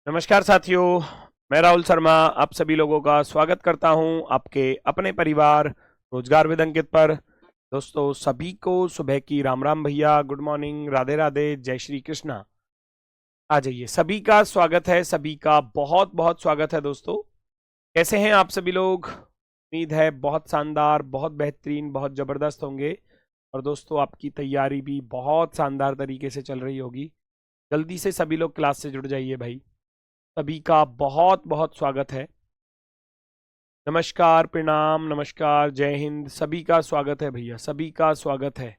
नमस्कार साथियों, मैं राहुल शर्मा आप सभी लोगों का स्वागत करता हूं आपके अपने परिवार रोजगार विद अंकित पर। दोस्तों सभी को सुबह की राम राम भैया, गुड मॉर्निंग, राधे राधे, जय श्री कृष्णा। आ जाइए, सभी का स्वागत है, सभी का बहुत बहुत स्वागत है। दोस्तों कैसे हैं आप सभी लोग? उम्मीद है बहुत शानदार, बहुत बेहतरीन, बहुत जबरदस्त होंगे। और दोस्तों आपकी तैयारी भी बहुत शानदार तरीके से चल रही होगी। जल्दी से सभी लोग क्लास से जुड़ जाइए भाई। सभी का बहुत बहुत स्वागत है। नमस्कार, प्रणाम, नमस्कार, जय हिंद, सभी का स्वागत है भैया, सभी का स्वागत है।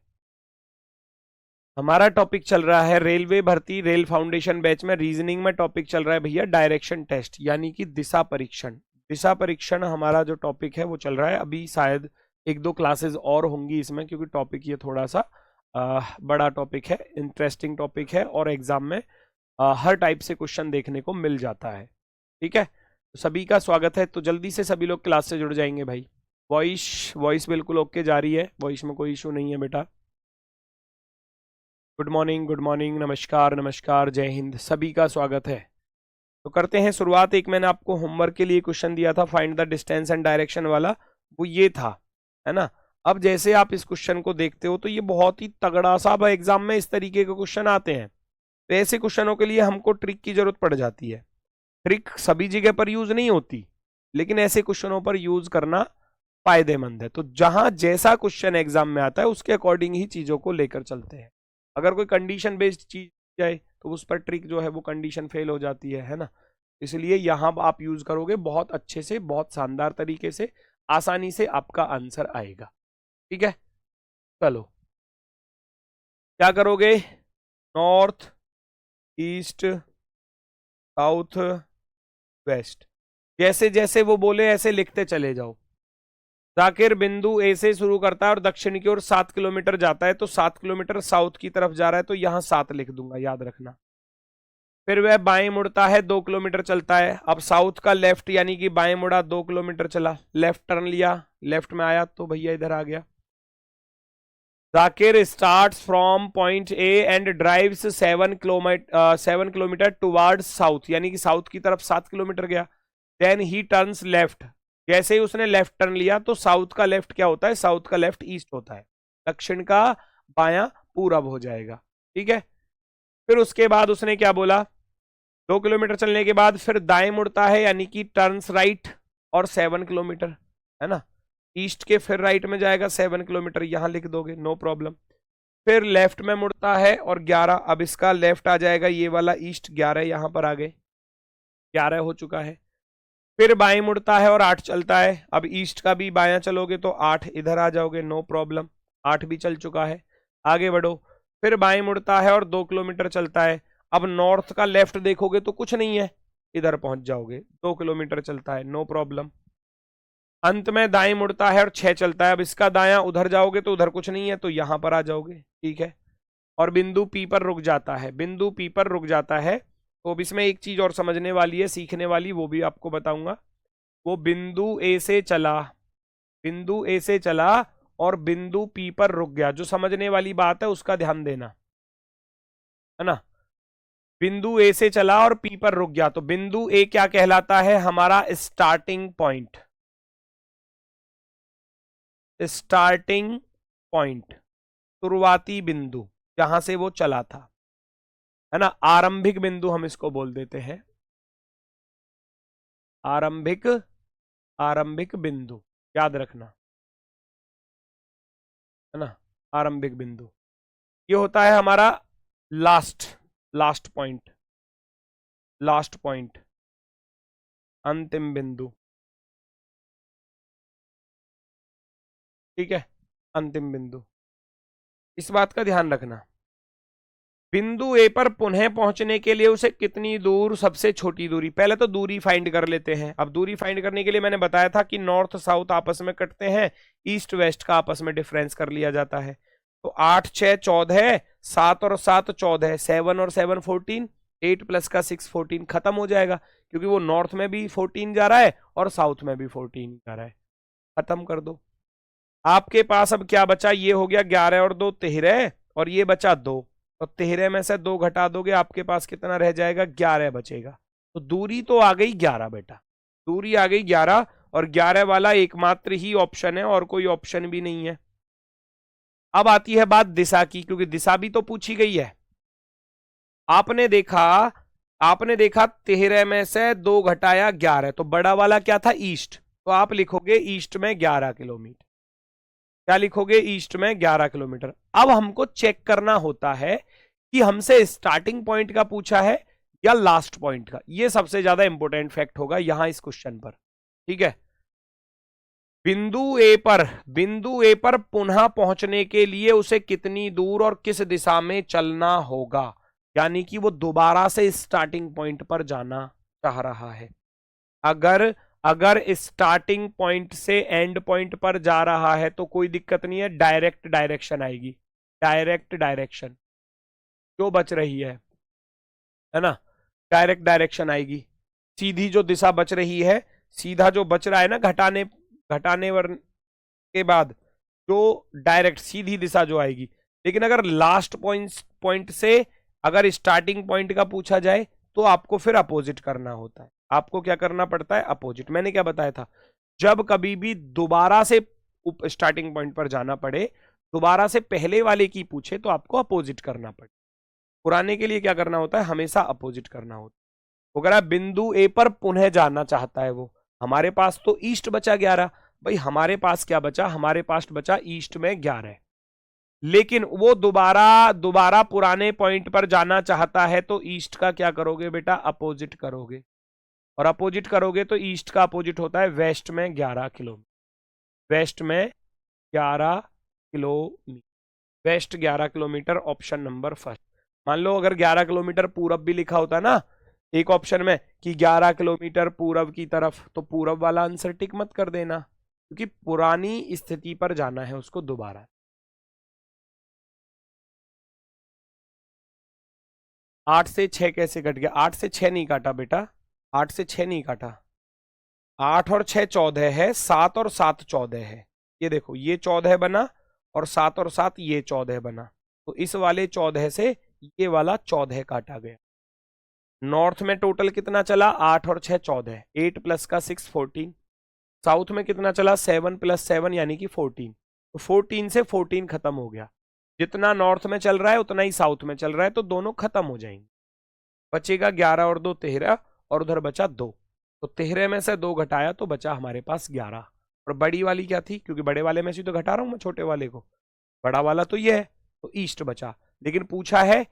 हमारा टॉपिक चल रहा है रेलवे भर्ती रेल फाउंडेशन बैच में रीजनिंग में टॉपिक चल रहा है भैया डायरेक्शन टेस्ट यानी कि दिशा परीक्षण। दिशा परीक्षण हमारा जो टॉपिक है वो चल रहा है। अभी शायद एक दो क्लासेस और होंगी इसमें, क्योंकि टॉपिक ये थोड़ा सा बड़ा टॉपिक है, इंटरेस्टिंग टॉपिक है और एग्जाम में हर टाइप से क्वेश्चन देखने को मिल जाता है। ठीक है, तो सभी का स्वागत है। तो जल्दी से सभी लोग क्लास से जुड़ जाएंगे भाई। वॉइस वॉइस बिल्कुल ओके जा रही है, वॉइस में कोई इशू नहीं है बेटा। गुड मॉर्निंग, गुड मॉर्निंग, नमस्कार, नमस्कार, जय हिंद, सभी का स्वागत है। तो करते हैं शुरुआत। एक मैंने आपको होमवर्क के लिए क्वेश्चन दिया था, find the distance and direction वाला, वो ये था, है ना। अब जैसे आप इस क्वेश्चन को देखते हो तो ये बहुत ही तगड़ा सा, अब एग्जाम में इस तरीके के क्वेश्चन आते हैं, तो ऐसे क्वेश्चनों के लिए हमको ट्रिक की जरूरत पड़ जाती है। ट्रिक सभी जगह पर यूज नहीं होती, लेकिन ऐसे क्वेश्चनों पर यूज करना फायदेमंद है। तो जहां जैसा क्वेश्चन एग्जाम में आता है उसके अकॉर्डिंग ही चीजों को लेकर चलते हैं। अगर कोई कंडीशन बेस्ड चीज जाए तो उस पर ट्रिक जो है वो कंडीशन फेल हो जाती है ना। इसलिए यहां आप यूज करोगे बहुत अच्छे से, बहुत शानदार तरीके से, आसानी से आपका आंसर आएगा। ठीक है, चलो क्या करोगे? नॉर्थ, ईस्ट, साउथ, वेस्ट, जैसे जैसे वो बोले ऐसे लिखते चले जाओ। जाकिर बिंदु ए से शुरू करता है और दक्षिण की ओर 7 किलोमीटर जाता है, तो 7 किलोमीटर साउथ की तरफ जा रहा है, तो यहां 7 लिख दूंगा, याद रखना। फिर वह बाएं मुड़ता है, 2 किलोमीटर चलता है। अब साउथ का लेफ्ट यानी कि बाएं मुड़ा, 2 किलोमीटर चला, लेफ्ट टर्न लिया, लेफ्ट में आया तो भैया इधर आ गया। Zakir starts from point A and drives 7 kilometre towards south, यानी कि साउथ की तरफ 7 किलोमीटर गया। देन ही टर्न्स लेफ्ट, जैसे ही उसने लेफ्ट टर्न लिया तो साउथ का लेफ्ट क्या होता है? साउथ का लेफ्ट ईस्ट होता है, दक्षिण का बायां पूरब हो जाएगा। ठीक है, फिर उसके बाद उसने क्या बोला? 2 किलोमीटर चलने के बाद फिर दाएं मुड़ता है, यानी कि टर्न्स राइट और 7 किलोमीटर, है ना। ईस्ट के फिर राइट में जाएगा, 7 किलोमीटर यहां लिख दोगे, नो प्रॉब्लम। फिर लेफ्ट में मुड़ता है और 11, अब इसका लेफ्ट आ जाएगा ये वाला ईस्ट, 11 यहां पर आ गए, 11 हो चुका है। फिर बाएं मुड़ता है और 8 चलता है, अब ईस्ट का भी बायां चलोगे तो 8 इधर आ जाओगे, नो प्रॉब्लम, 8 भी चल चुका है, आगे बढ़ो। फिर बाएं मुड़ता है और 2 किलोमीटर चलता है। अब नॉर्थ का लेफ्ट देखोगे तो कुछ नहीं है, इधर पहुंच जाओगे, 2 किलोमीटर चलता है, नो प्रॉब्लम। अंत में दाएं मुड़ता है और 6 चलता है, अब इसका दायां उधर जाओगे तो उधर कुछ नहीं है, तो यहां पर आ जाओगे। ठीक है, और बिंदु पी पर रुक जाता है, बिंदु पी पर रुक जाता है। तो अब इसमें एक चीज और समझने वाली है, सीखने वाली, वो भी आपको बताऊंगा। वो बिंदु ए से चला, बिंदु ए से चला और बिंदु पी पर रुक गया, जो समझने वाली बात है उसका ध्यान देना, है ना। बिंदु ए से चला और पी पर रुक गया, तो बिंदु ए क्या कहलाता है? हमारा स्टार्टिंग पॉइंट, स्टार्टिंग पॉइंट, शुरुआती बिंदु जहां से वो चला था, है ना। आरंभिक बिंदु हम इसको बोल देते हैं, आरंभिक, आरंभिक बिंदु, याद रखना, है ना। आरंभिक बिंदु ये होता है हमारा last, last point, last point, अंतिम बिंदु। ठीक है, अंतिम बिंदु, इस बात का ध्यान रखना। बिंदु ए पर पुनः पहुंचने के लिए उसे कितनी दूर, सबसे छोटी दूरी, पहले तो दूरी फाइंड कर लेते हैं। अब दूरी फाइंड करने के लिए मैंने बताया था कि नॉर्थ साउथ आपस में कटते हैं, ईस्ट वेस्ट का आपस में डिफरेंस कर लिया जाता है। तो 8 6 14, 7 और 7 14, 7 और 7 14, 8 प्लस का 6 14, खत्म हो जाएगा, क्योंकि वो नॉर्थ में भी 14 जा रहा है और साउथ में भी 14 जा रहा है, खत्म कर दो। आपके पास अब क्या बचा? ये हो गया 11 और 2 13, और ये बचा 2, तो 13 में से 2 घटा दोगे, आपके पास कितना रह जाएगा? 11 बचेगा। तो दूरी तो आ गई 11 बेटा, दूरी आ गई 11, और 11 वाला एकमात्र ही ऑप्शन है और कोई ऑप्शन भी नहीं है। अब आती है बात दिशा की, क्योंकि दिशा भी तो पूछी गई है। आपने देखा 13 में से 2 घटाया 11, तो बड़ा वाला क्या था, ईस्ट, तो आप लिखोगे ईस्ट में 11 किलोमीटर। क्या लिखोगे, ईस्ट में 11 किलोमीटर। अब हमको चेक करना होता है कि हमसे स्टार्टिंग पॉइंट का पूछा है या लास्ट पॉइंट का। यह सबसे ज्यादा इंपॉर्टेंट फैक्ट होगा यहां इस क्वेश्चन पर, ठीक है। बिंदु ए पर पुनः पहुंचने के लिए उसे कितनी दूर और किस दिशा में चलना होगा, यानी कि वो दोबारा से स्टार्टिंग पॉइंट पर जाना चाह रहा है। अगर स्टार्टिंग पॉइंट से एंड पॉइंट पर जा रहा है तो कोई दिक्कत नहीं है, डायरेक्ट डायरेक्शन आएगी, डायरेक्ट डायरेक्शन जो बच रही है ना, डायरेक्ट डायरेक्शन आएगी। सीधी जो दिशा बच रही है, सीधा जो बच रहा है ना, घटाने वर्ण के बाद जो डायरेक्ट सीधी दिशा जो आएगी। लेकिन अगर लास्ट पॉइंट से अगर स्टार्टिंग पॉइंट का पूछा जाए तो आपको फिर अपोजिट करना होता है। आपको क्या करना पड़ता है, अपोजिट। मैंने क्या बताया था, जब कभी भी दोबारा से स्टार्टिंग पॉइंट पर जाना पड़े, दोबारा से पहले वाले की पूछे तो आपको अपोजिट करना पड़े। पुराने के लिए क्या करना होता है, हमेशा अपोजिट करना होता है। अगर बिंदु ए पर पुनः जाना चाहता है वो, हमारे पास तो ईस्ट बचा 11, भाई हमारे पास क्या बचा, हमारे पास बचा ईस्ट में 11, लेकिन वो दोबारा पुराने पॉइंट पर जाना चाहता है तो ईस्ट का क्या करोगे बेटा, अपोजिट करोगे। और अपोजिट करोगे तो ईस्ट का अपोजिट होता है वेस्ट में 11 किलोमीटर, वेस्ट में 11 kilometre, west 11 kilometre, option number first. मान लो अगर 11 किलोमीटर पूरब भी लिखा होता ना एक ऑप्शन में कि 11 किलोमीटर पूरब की तरफ, तो पूरब वाला आंसर टिक मत कर देना, क्योंकि पुरानी स्थिति पर जाना है उसको दोबारा। 8 से 6 कैसे कट गया, 8 से 6 नहीं काटा बेटा, 8 से 6 नहीं काटा, 8 और 6 14 है, 7 और 7 14 है। ये देखो ये 14 बना और 7 और 7 ये 14 बना, तो इस वाले 14 से ये वाला 14 काटा गया। नॉर्थ में टोटल कितना चला, 8 और 6 14, 8 प्लस का 6 14। साउथ में कितना चला, 7 प्लस 7 यानी कि 14, तो 14 से 14 खत्म हो गया। जितना नॉर्थ में चल रहा है उतना ही साउथ में चल रहा है, तो दोनों खत्म हो जाएंगे। बचेगा 11 और 2 13, और उधर बचा 2, तो 13 में से 2 घटाया तो बचा हमारे पास 11। और बड़ी वाली क्या थी, क्योंकि बड़े वाले में से तो घटा रहा हूं मैं छोटे वाले को, बड़ा वाला तो ये है, तो ईस्ट बचा। लेकिन पूछा है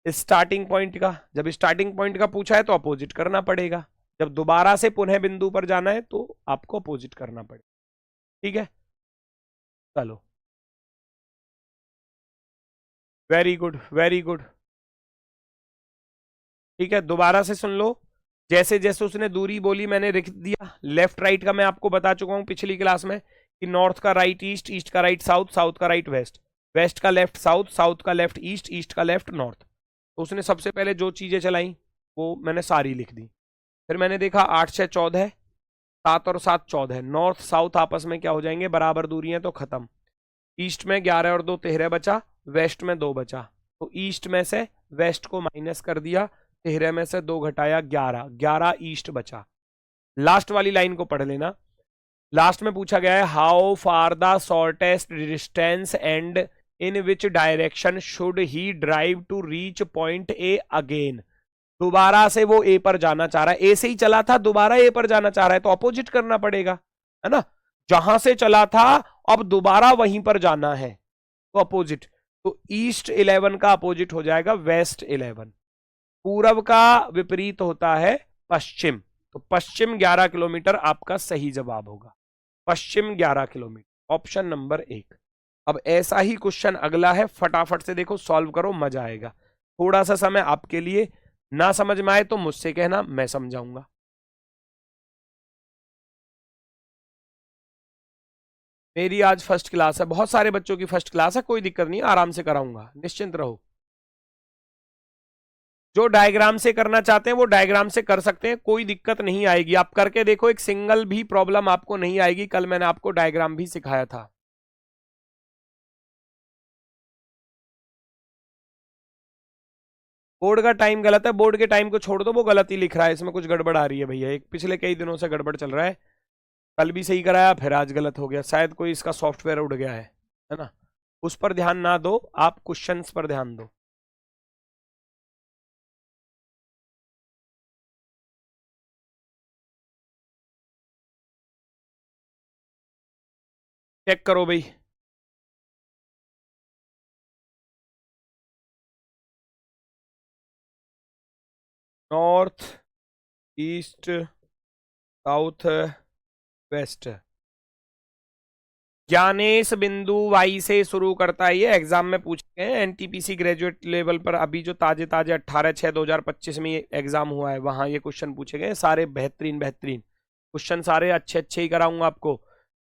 स्टार्टिंग पॉइंट का, जब स्टार्टिंग पॉइंट का पूछा है तो अपोजिट करना पड़ेगा, जब दोबारा से पुनः बिंदु पर जाना है तो आपको अपोजिट करना पड़ेगा, ठीक है। चलो, वेरी गुड वेरी गुड, ठीक है। दोबारा से सुन लो, जैसे जैसे उसने दूरी बोली मैंने लिख दिया। लेफ्ट राइट का मैं आपको बता चुका हूं पिछली क्लास में कि नॉर्थ का राइट ईस्ट, ईस्ट का राइट साउथ, साउथ का राइट वेस्ट, वेस्ट का लेफ्ट साउथ, साउथ का लेफ्ट ईस्ट, ईस्ट का लेफ्ट नॉर्थ। तो उसने सबसे पहले जो चीजें चलाई वो मैंने सारी लिख दी। फिर मैंने देखा 8 6 14, 7 और 7 14, नॉर्थ साउथ आपस में क्या हो जाएंगे, बराबर दूरी है तो खत्म। ईस्ट में 11 और 2 13 बचा, वेस्ट में 2 बचा, तो ईस्ट में से वेस्ट को माइनस कर दिया, 13 में से 2 घटाया 11, 11 ईस्ट बचा। लास्ट वाली लाइन को पढ़ लेना, लास्ट में पूछा गया है how far the shortest distance and in which direction should he drive to reach point A again. दोबारा से वो ए पर जाना चाह रहा है, ए से ही चला था, दोबारा ए पर जाना चाह रहा है, तो अपोजिट करना पड़ेगा, है ना। जहां से चला था अब दोबारा वहीं पर जाना है तो अपोजिट, तो ईस्ट 11 का अपोजिट हो जाएगा वेस्ट 11। पूरब का विपरीत होता है पश्चिम, तो पश्चिम 11 किलोमीटर आपका सही जवाब होगा, पश्चिम 11 किलोमीटर, ऑप्शन नंबर 1। अब ऐसा ही क्वेश्चन अगला है, फटाफट से देखो सॉल्व करो, मजा आएगा। थोड़ा सा समय आपके लिए, ना समझ में आए तो मुझसे कहना, मैं समझाऊंगा। मेरी आज फर्स्ट क्लास है, बहुत सारे बच्चों की फर्स्ट क्लास है, कोई दिक्कत नहीं, आराम से कराऊंगा, निश्चिंत रहो। जो डायग्राम से करना चाहते हैं वो डायग्राम से कर सकते हैं, कोई दिक्कत नहीं आएगी। आप करके देखो, एक सिंगल भी प्रॉब्लम आपको नहीं आएगी। कल मैंने आपको डायग्राम भी सिखाया था। बोर्ड का टाइम गलत है, बोर्ड के टाइम को छोड़ दो, वो गलत ही लिख रहा है, इसमें कुछ गड़बड़ आ रही है भैया, एक पिछले कई दिनों से गड़बड़ चल रहा है, कल भी सही कराया फिर आज गलत हो गया, शायद कोई इसका सॉफ्टवेयर उड़ गया है ना। उस पर ध्यान ना दो, आप क्वेश्चंस पर ध्यान दो। चेक करो भाई। North, east, south, west. Gyanesh बिंदु वाई से शुरू करता है, ये एग्जाम में पूछे गए एनटीपीसी ग्रेजुएट लेवल पर, अभी जो ताजे ताजे 18/6/2025 में ये एग्जाम हुआ है, वहां ये क्वेश्चन पूछे गए, सारे बेहतरीन बेहतरीन क्वेश्चन, सारे अच्छे अच्छे ही कराऊंगा आपको।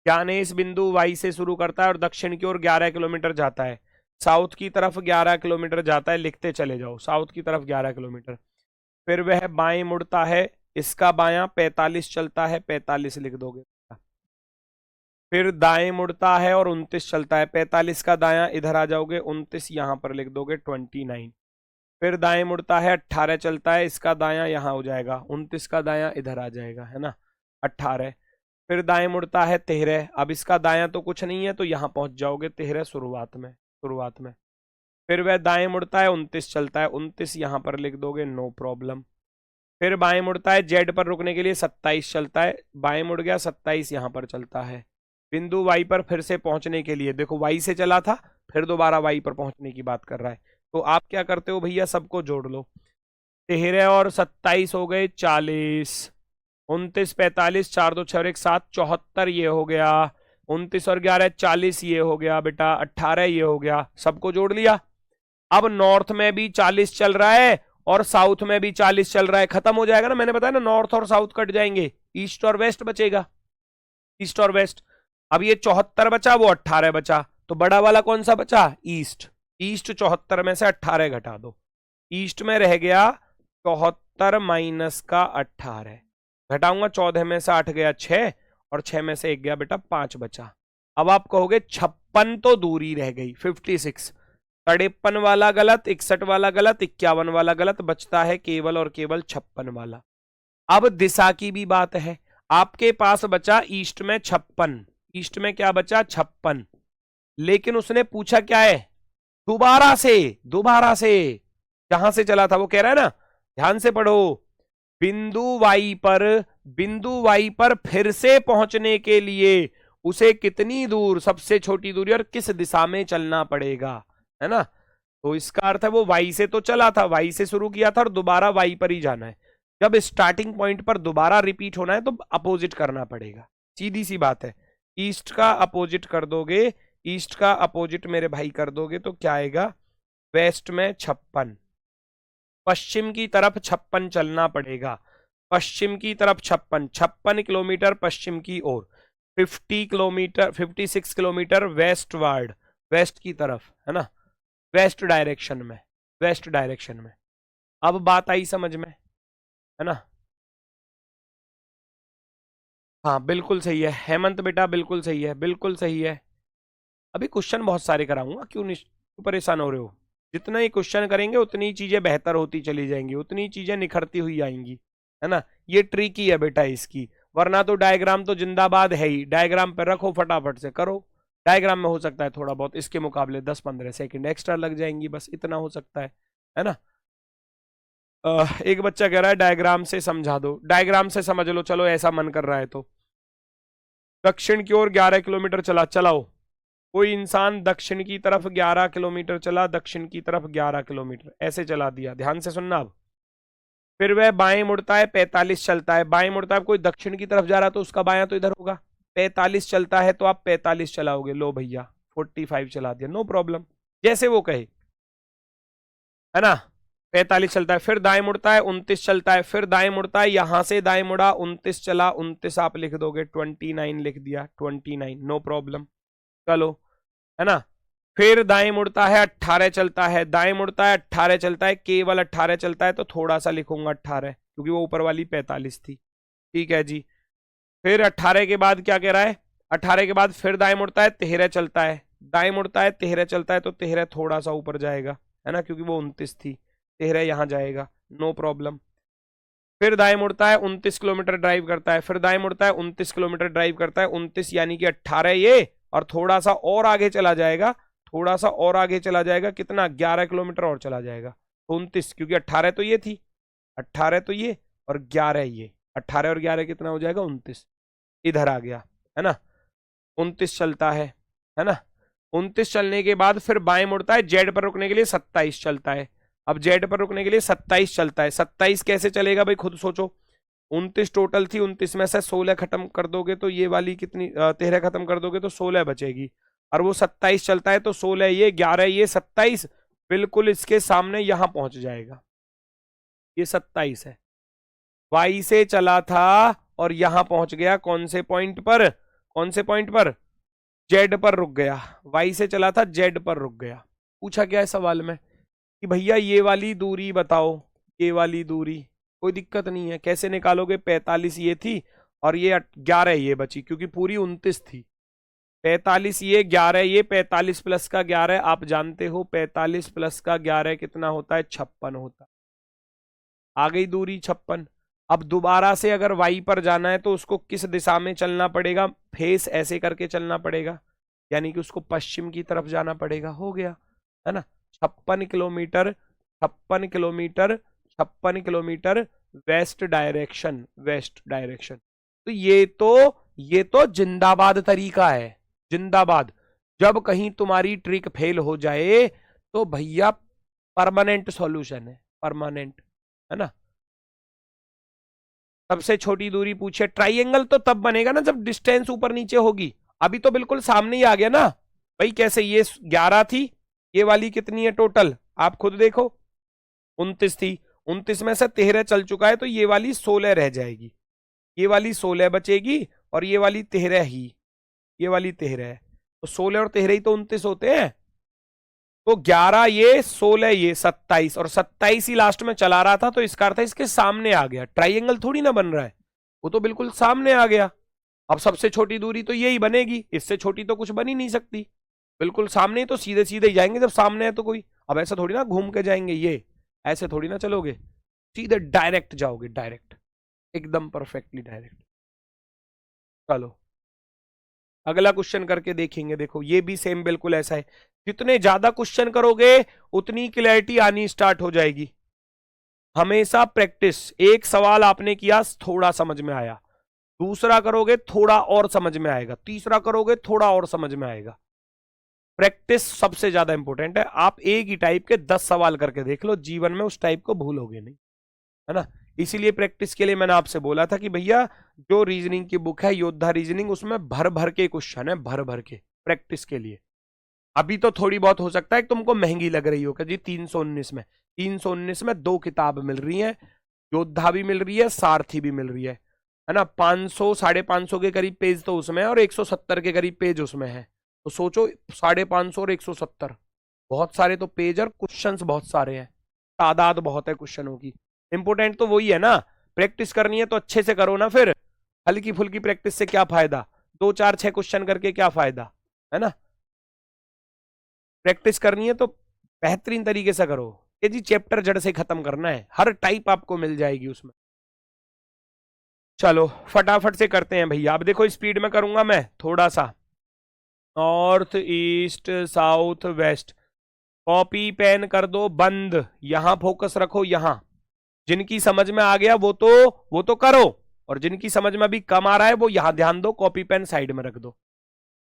ज्ञानेश बिंदु वाई से शुरू करता है और दक्षिण की ओर 11 किलोमीटर जाता है, साउथ की तरफ 11 किलोमीटर जाता है, लिखते चले जाओ, साउथ की तरफ 11 किलोमीटर। फिर वह बाएं मुड़ता है, इसका बायां 45 चलता है, 45 लिख दोगे। फिर दाएं मुड़ता है और 29 चलता है, 45 का दायां इधर आ जाओगे, 29 यहां पर लिख दोगे, 29। फिर दाएं मुड़ता है, 18 चलता है, इसका दायां यहां हो जाएगा, 29 का दायां इधर आ जाएगा, है ना, 18। फिर दाएं मुड़ता है 13, अब इसका दायां तो कुछ नहीं है तो यहां पहुंच जाओगे 13 शुरुआत में। फिर वह दाएं मुड़ता है, 29 चलता है, 29 यहां पर लिख दोगे, नो प्रॉब्लम। फिर बाएं मुड़ता है, जेड पर रुकने के लिए 27 चलता है, बाएं मुड़ गया, 27 यहां पर चलता है। बिंदु वाई पर फिर से पहुंचने के लिए, देखो वाई से चला था, फिर दोबारा वाई पर पहुंचने की बात कर रहा है, तो आप क्या करते हो भैया, सबको जोड़ लो, 13 और 27 हो गए 40, 29 45, 4 2 6 और 1 7, 74 ये हो गया, 29 और 11 40 ये हो गया बेटा, 18 ये हो गया, सबको जोड़ लिया। अब नॉर्थ में भी 40 चल रहा है और साउथ में भी 40 चल रहा है, खत्म हो जाएगा ना, मैंने बताया ना, नॉर्थ और साउथ कट जाएंगे, ईस्ट और वेस्ट बचेगा, ईस्ट और वेस्ट। अब ये 74 बचा, वो 18 बचा, तो बड़ा वाला कौन सा बचा, ईस्ट। ईस्ट 74 में से 18 घटा दो, ईस्ट में रह गया 74 माइनस का 18, घटाऊंगा 14 में से 8 गया 6 और 6 में से 1 गया बेटा 5 बचा। अब आप कहोगे 56 तो दूरी रह गई, 56, 53 वाला गलत, 61 वाला गलत, 51 वाला गलत, बचता है केवल और केवल 56 वाला। अब दिशा की भी बात है, आपके पास बचा ईस्ट में 56, ईस्ट में क्या बचा 56, लेकिन उसने पूछा क्या है, दोबारा से जहां से चला था वो कह रहा है ना, ध्यान से पढ़ो, बिंदु वाई पर फिर से पहुंचने के लिए उसे कितनी दूर, सबसे छोटी दूरी और किस दिशा में चलना पड़ेगा, है ना। तो इसका अर्थ है वो वाई से तो चला था, वाई से शुरू किया था और दोबारा वाई पर ही जाना है, जब स्टार्टिंग पॉइंट पर दोबारा रिपीट होना है तो अपोजिट करना पड़ेगा, सीधी सी बात है। ईस्ट का अपोजिट कर दोगे, ईस्ट का अपोजिट मेरे भाई कर दोगे तो क्या आएगा, वेस्ट में 56, पश्चिम की तरफ 56 चलना पड़ेगा, पश्चिम की तरफ 56 किलोमीटर पश्चिम की ओर, 56 किलोमीटर वेस्टवर्ड, वेस्ट की तरफ, है ना, वेस्ट डायरेक्शन में। अब बात आई समझ में, है ना। हाँ बिल्कुल सही है हेमंत बेटा, बिल्कुल सही है, बिल्कुल सही है। अभी क्वेश्चन बहुत सारे कराऊंगा, क्यों परेशान हो रहे हो, जितना ही क्वेश्चन करेंगे उतनी ही चीजें बेहतर होती चली जाएंगी, उतनी ही चीजें निखरती हुई आएंगी, है ना। ये ट्रिक ही है बेटा इसकी, वरना तो डायग्राम तो जिंदाबाद है ही, डायग्राम पे रखो फटाफट से करो, डायग्राम में हो सकता है थोड़ा बहुत इसके मुकाबले 10-15 सेकंड एक्स्ट्रा लग जाएंगी, बस इतना हो सकता है ना। एक बच्चा कह रहा है डायग्राम से समझा दो, डायग्राम से समझ लो, चलो ऐसा मन कर रहा है तो। दक्षिण की ओर 11 किलोमीटर चलाओ, कोई इंसान दक्षिण की तरफ 11 किलोमीटर चला, दक्षिण की तरफ 11 किलोमीटर ऐसे चला दिया, ध्यान से सुनना अब। फिर वह बाएं मुड़ता है, 45 चलता है, बाएं मुड़ता है, कोई दक्षिण की तरफ जा रहा तो उसका बायां तो इधर होगा, 45 चलता है तो आप 45 चलाओगे, लो भैया 45 चला दिया, नो प्रॉब्लम, जैसे वो कहे, है ना। 45 चलता है, फिर दाएं मुड़ता है, 29 चलता है, फिर दाएं मुड़ता है, यहां से दाएं मुड़ा, 29 चला, 29 आप लिख दोगे, 29 लिख दिया, 29 नो प्रॉब्लम, चलो, है ना। फिर दाएं मुड़ता है, 18 चलता है, दाएं मुड़ता है 18 चलता है, केवल 18 चलता है तो थोड़ा सा लिखूंगा 18, क्योंकि वो ऊपर वाली 45 थी, ठीक है जी। फिर 18 के बाद क्या कह रहा है, 18 के बाद फिर दाएं मुड़ता है, 13 चलता है, दाएं मुड़ता है 13 चलता है तो 13 थोड़ा सा ऊपर जाएगा, है ना, क्योंकि वो 29 थी, 13 यहाँ जाएगा, नो प्रॉब्लम। फिर दाएं मुड़ता है, 29 किलोमीटर ड्राइव करता है, फिर दाएं मुड़ता है, 29 किलोमीटर ड्राइव करता है, 29 यानी कि 18 ये, और थोड़ा सा और आगे चला जाएगा, थोड़ा सा और आगे चला जाएगा, कितना, 11 किलोमीटर और चला जाएगा। 29, क्योंकि 18 तो ये थी, 18 तो ये, और 11 ये, 18 और 11 कितना हो जाएगा, 29, इधर आ गया, है ना। 29 चलता है ना। 29 चलने के बाद फिर बाएं मुड़ता है, जेड पर रुकने के लिए 27 चलता है। अब जेड पर रुकने के लिए 27 चलता है। 27 कैसे चलेगा भाई, खुद सोचो। 29 टोटल थी, 29 में से 16 खत्म कर दोगे तो ये वाली कितनी, 13 खत्म कर दोगे तो 16 बचेगी, और वो 27 चलता है, तो 16 ये, 11 ये, 27 बिल्कुल इसके सामने यहां पहुंच जाएगा। ये 27 है, वाई से चला था और यहां पहुंच गया, कौन से पॉइंट पर, कौन से पॉइंट पर, जेड पर रुक गया। वाई से चला था, जेड पर रुक गया। पूछा क्या है सवाल में कि भैया ये वाली दूरी बताओ, ये वाली दूरी, कोई दिक्कत नहीं है, कैसे निकालोगे, 45 ये थी और ये 11 ये बची, क्योंकि पूरी 29 थी। 45 ये, 11 ये, 45 प्लस का 11 आप जानते हो, 45 प्लस का 11 कितना होता है, 56 होता है। आ गई दूरी 56। अब दोबारा से अगर वाई पर जाना है तो उसको किस दिशा में चलना पड़ेगा, फेस ऐसे करके चलना पड़ेगा, यानी कि उसको पश्चिम की तरफ जाना पड़ेगा, हो गया, है ना। 56 kilometre, 56 kilometre, 56 kilometre west direction, west direction. तो ये तो जिंदाबाद तरीका है, जिंदाबाद। जब कहीं तुम्हारी ट्रिक फेल हो जाए तो भैया परमानेंट सॉल्यूशन है, परमानेंट, है ना। सबसे छोटी दूरी पूछे, ट्राइंगल तो तब बनेगा ना जब डिस्टेंस ऊपर नीचे होगी। अभी तो बिल्कुल सामने ही आ गया ना भाई, कैसे, ये 11 थी, ये वाली कितनी है टोटल, आप खुद देखो, 29 थी, 29 में से 13 चल चुका है, तो ये वाली 16 रह जाएगी, ये वाली 16 बचेगी, और ये वाली 13 ही, ये वाली 13 है, तो 16 और 13 ही तो 29 होते हैं। तो 11 ये, 16 ये, 27, और 27 ही लास्ट में चला रहा था, तो इसका अर्थ है इसके सामने आ गया। ट्राइंगल थोड़ी ना बन रहा है, वो तो बिल्कुल सामने आ गया। अब सबसे छोटी दूरी तो यही बनेगी, इससे छोटी तो कुछ बन ही नहीं सकती, बिल्कुल सामने, तो सीधे सीधे ही जाएंगे जब सामने है तो कोई। अब ऐसा थोड़ी ना घूम के जाएंगे, ये ऐसे थोड़ी ना चलोगे, सीधे डायरेक्ट जाओगे, डायरेक्ट, एकदम परफेक्टली डायरेक्ट। चलो अगला क्वेश्चन करके देखेंगे। देखो ये भी सेम बिल्कुल ऐसा है, जितने ज्यादा क्वेश्चन करोगे उतनी क्लैरिटी आनी स्टार्ट हो जाएगी। हमेशा प्रैक्टिस, एक सवाल आपने किया थोड़ा समझ में आया, दूसरा करोगे थोड़ा और समझ में आएगा, तीसरा करोगे थोड़ा और समझ में आएगा। प्रैक्टिस सबसे ज्यादा इंपॉर्टेंट है। आप एक ही टाइप के 10 सवाल करके देख लो, जीवन में उस टाइप को भूलोगे नहीं, है ना। इसीलिए प्रैक्टिस के लिए मैंने आपसे बोला था कि भैया जो रीजनिंग की बुक है योद्धा रीजनिंग, उसमें भर भर के क्वेश्चन है, भर भर के, प्रैक्टिस के लिए। अभी तो थोड़ी बहुत हो सकता है कि तुमको महंगी लग रही हो कि जी 319 में, 319 में 2 किताब मिल रही है, योद्धा भी मिल रही है, सारथी भी मिल रही है ना। 500 550 के करीब पेज तो उसमें है, और 170 के करीब पेज उसमें है। तो सोचो 550 और 170, बहुत सारे तो पेज और क्वेश्चंस बहुत सारे हैं, तादाद बहुत है क्वेश्चनों की। इंपोर्टेंट तो वही है ना, प्रैक्टिस करनी है तो अच्छे से करो ना, फिर हल्की फुल्की प्रैक्टिस से क्या फायदा, 2 4 6 क्वेश्चन करके क्या फायदा, है ना। प्रैक्टिस करनी है तो बेहतरीन तरीके से करो, ये जी चैप्टर जड़ से खत्म करना है, हर टाइप आपको मिल जाएगी उसमें। चलो फटाफट से करते हैं भैया। अब देखो स्पीड में करूंगा मैं थोड़ा सा, north east south west, copy pen कर दो बंद, यहां फोकस रखो, यहां। जिनकी समझ में आ गया वो तो करो, और जिनकी समझ में अभी कम आ रहा है वो यहां ध्यान दो, कॉपी पेन साइड में रख दो।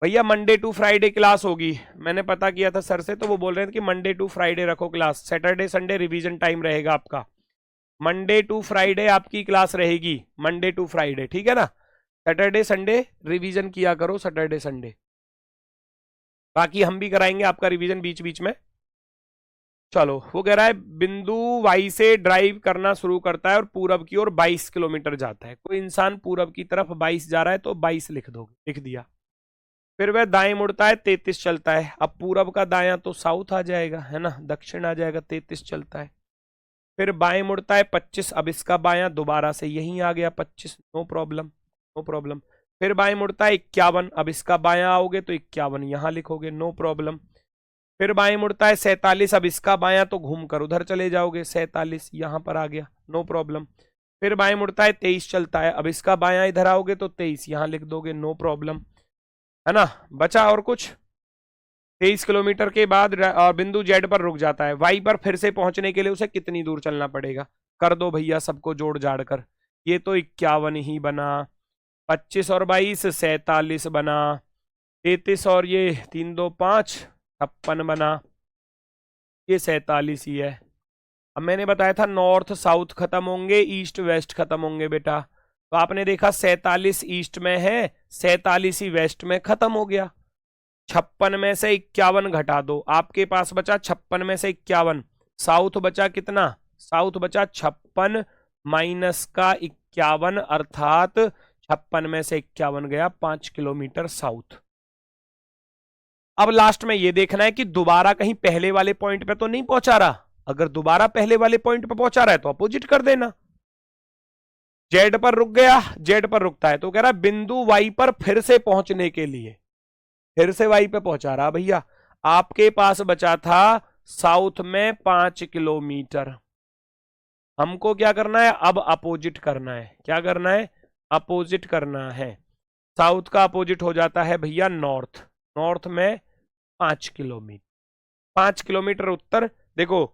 भैया मंडे टू फ्राइडे क्लास होगी, मैंने पता किया था सर से, तो वो बोल रहे थे कि मंडे टू फ्राइडे रखो class, Saturday Sunday revision time रहेगा आपका, मंडे टू फ्राइडे आपकी क्लास रहेगी, मंडे टू फ्राइडे, ठीक है ना। सैटरडे संडे रिवीजन किया करो, सैटरडे संडे, बाकी हम भी कराएंगे आपका रिवीजन बीच बीच में। चलो वो कह रहा है बिंदु वाई से ड्राइव करना शुरू करता है और पूरब की ओर 22 किलोमीटर जाता है। कोई इंसान पूरब की तरफ 22 जा रहा है तो 22 लिख दोगे, लिख दिया। फिर वह दाएं मुड़ता है, 33 चलता है। अब पूरब का दायां तो साउथ आ जाएगा, है ना, दक्षिण आ जाएगा, 33 चलता है। फिर बाएं मुड़ता है 25, अब इसका बायां दोबारा से यहीं आ गया 25, नो प्रॉब्लम, नो प्रॉब्लम। फिर बाएं मुड़ता है 51, अब इसका बायां आओगे तो 51 यहां लिखोगे, नो प्रॉब्लम। फिर बाएं मुड़ता है 47, अब इसका बायां तो घूम कर उधर चले जाओगे, 47 यहां पर आ गया, नो प्रॉब्लम। फिर बाएं मुड़ता है 23 चलता है, अब इसका बायां इधर आओगे तो 23 यहां लिख दोगे, नो प्रॉब्लम, है ना। बचा और कुछ? 23 किलोमीटर के बाद बिंदु जेड पर रुक जाता है, वाई पर फिर से पहुंचने के लिए उसे कितनी दूर चलना पड़ेगा? कर दो भैया सबको जोड़ जाड़ कर। ये तो 51 ही बना, 25 और 22 47 बना, 33 और ये 3 2 5 56 बना, ये 47 ही है। अब मैंने बताया था नॉर्थ साउथ खत्म होंगे, ईस्ट वेस्ट खत्म होंगे बेटा, तो आपने देखा 47 ईस्ट में है, 47 ही वेस्ट में खत्म हो गया। 56 में से 51 घटा दो, आपके पास बचा 56 में से 51, साउथ बचा कितना? साउथ बचा 56 माइनस का 51, अर्थात 56 में से 51 गया 5 किलोमीटर साउथ। अब लास्ट में ये देखना है कि दोबारा कहीं पहले वाले पॉइंट पे तो नहीं पहुंचा रहा। अगर दोबारा पहले वाले पॉइंट पे पहुंचा रहा है तो अपोजिट कर देना। जेड पर रुक गया, जेड पर रुकता है तो कह रहा है बिंदु वाई पर फिर से पहुंचने के लिए, फिर से वाई पे पहुंचा रहा भैया। आपके पास बचा था साउथ में 5 किलोमीटर, हमको क्या करना है? अब अपोजिट करना है। क्या करना है? अपोजिट करना है। साउथ का अपोजिट हो जाता है भैया नॉर्थ, नॉर्थ में 5 किलोमीटर, 5 किलोमीटर उत्तर। देखो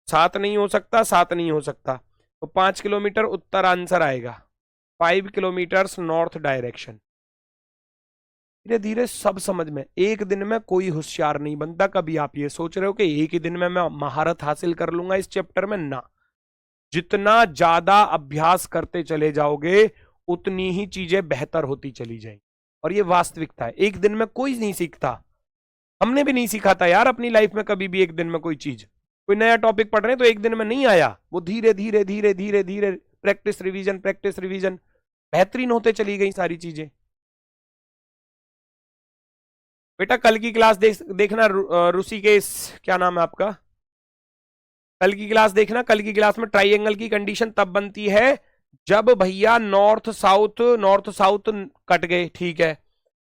7 नहीं हो सकता, 7 नहीं हो सकता, तो 5 किलोमीटर उत्तर आंसर आएगा, 5 किलोमीटर नॉर्थ डायरेक्शन। धीरे धीरे सब समझ में, एक दिन में कोई होशियार नहीं बनता। कभी आप ये सोच रहे हो कि एक ही दिन में मैं महारत हासिल कर लूंगा इस चैप्टर में, ना। जितना ज्यादा अभ्यास करते चले जाओगे उतनी ही चीजें बेहतर होती चली जाएंगी, और ये वास्तविकता है। एक दिन में कोई नहीं सीखता, हमने भी नहीं सीखा था यार अपनी लाइफ में कभी भी एक दिन में कोई चीज। कोई नया टॉपिक पढ़ रहे हैं तो एक दिन में नहीं आया, वो धीरे धीरे धीरे धीरे धीरे प्रैक्टिस रिवीजन बेहतरीन होते चली गई सारी चीजें। बेटा कल की क्लास देखना, ऋषिकेश क्या नाम है आपका, कल की क्लास देखना। कल की क्लास में ट्राइंगल की कंडीशन तब बनती है जब भैया नॉर्थ साउथ कट गए, ठीक है,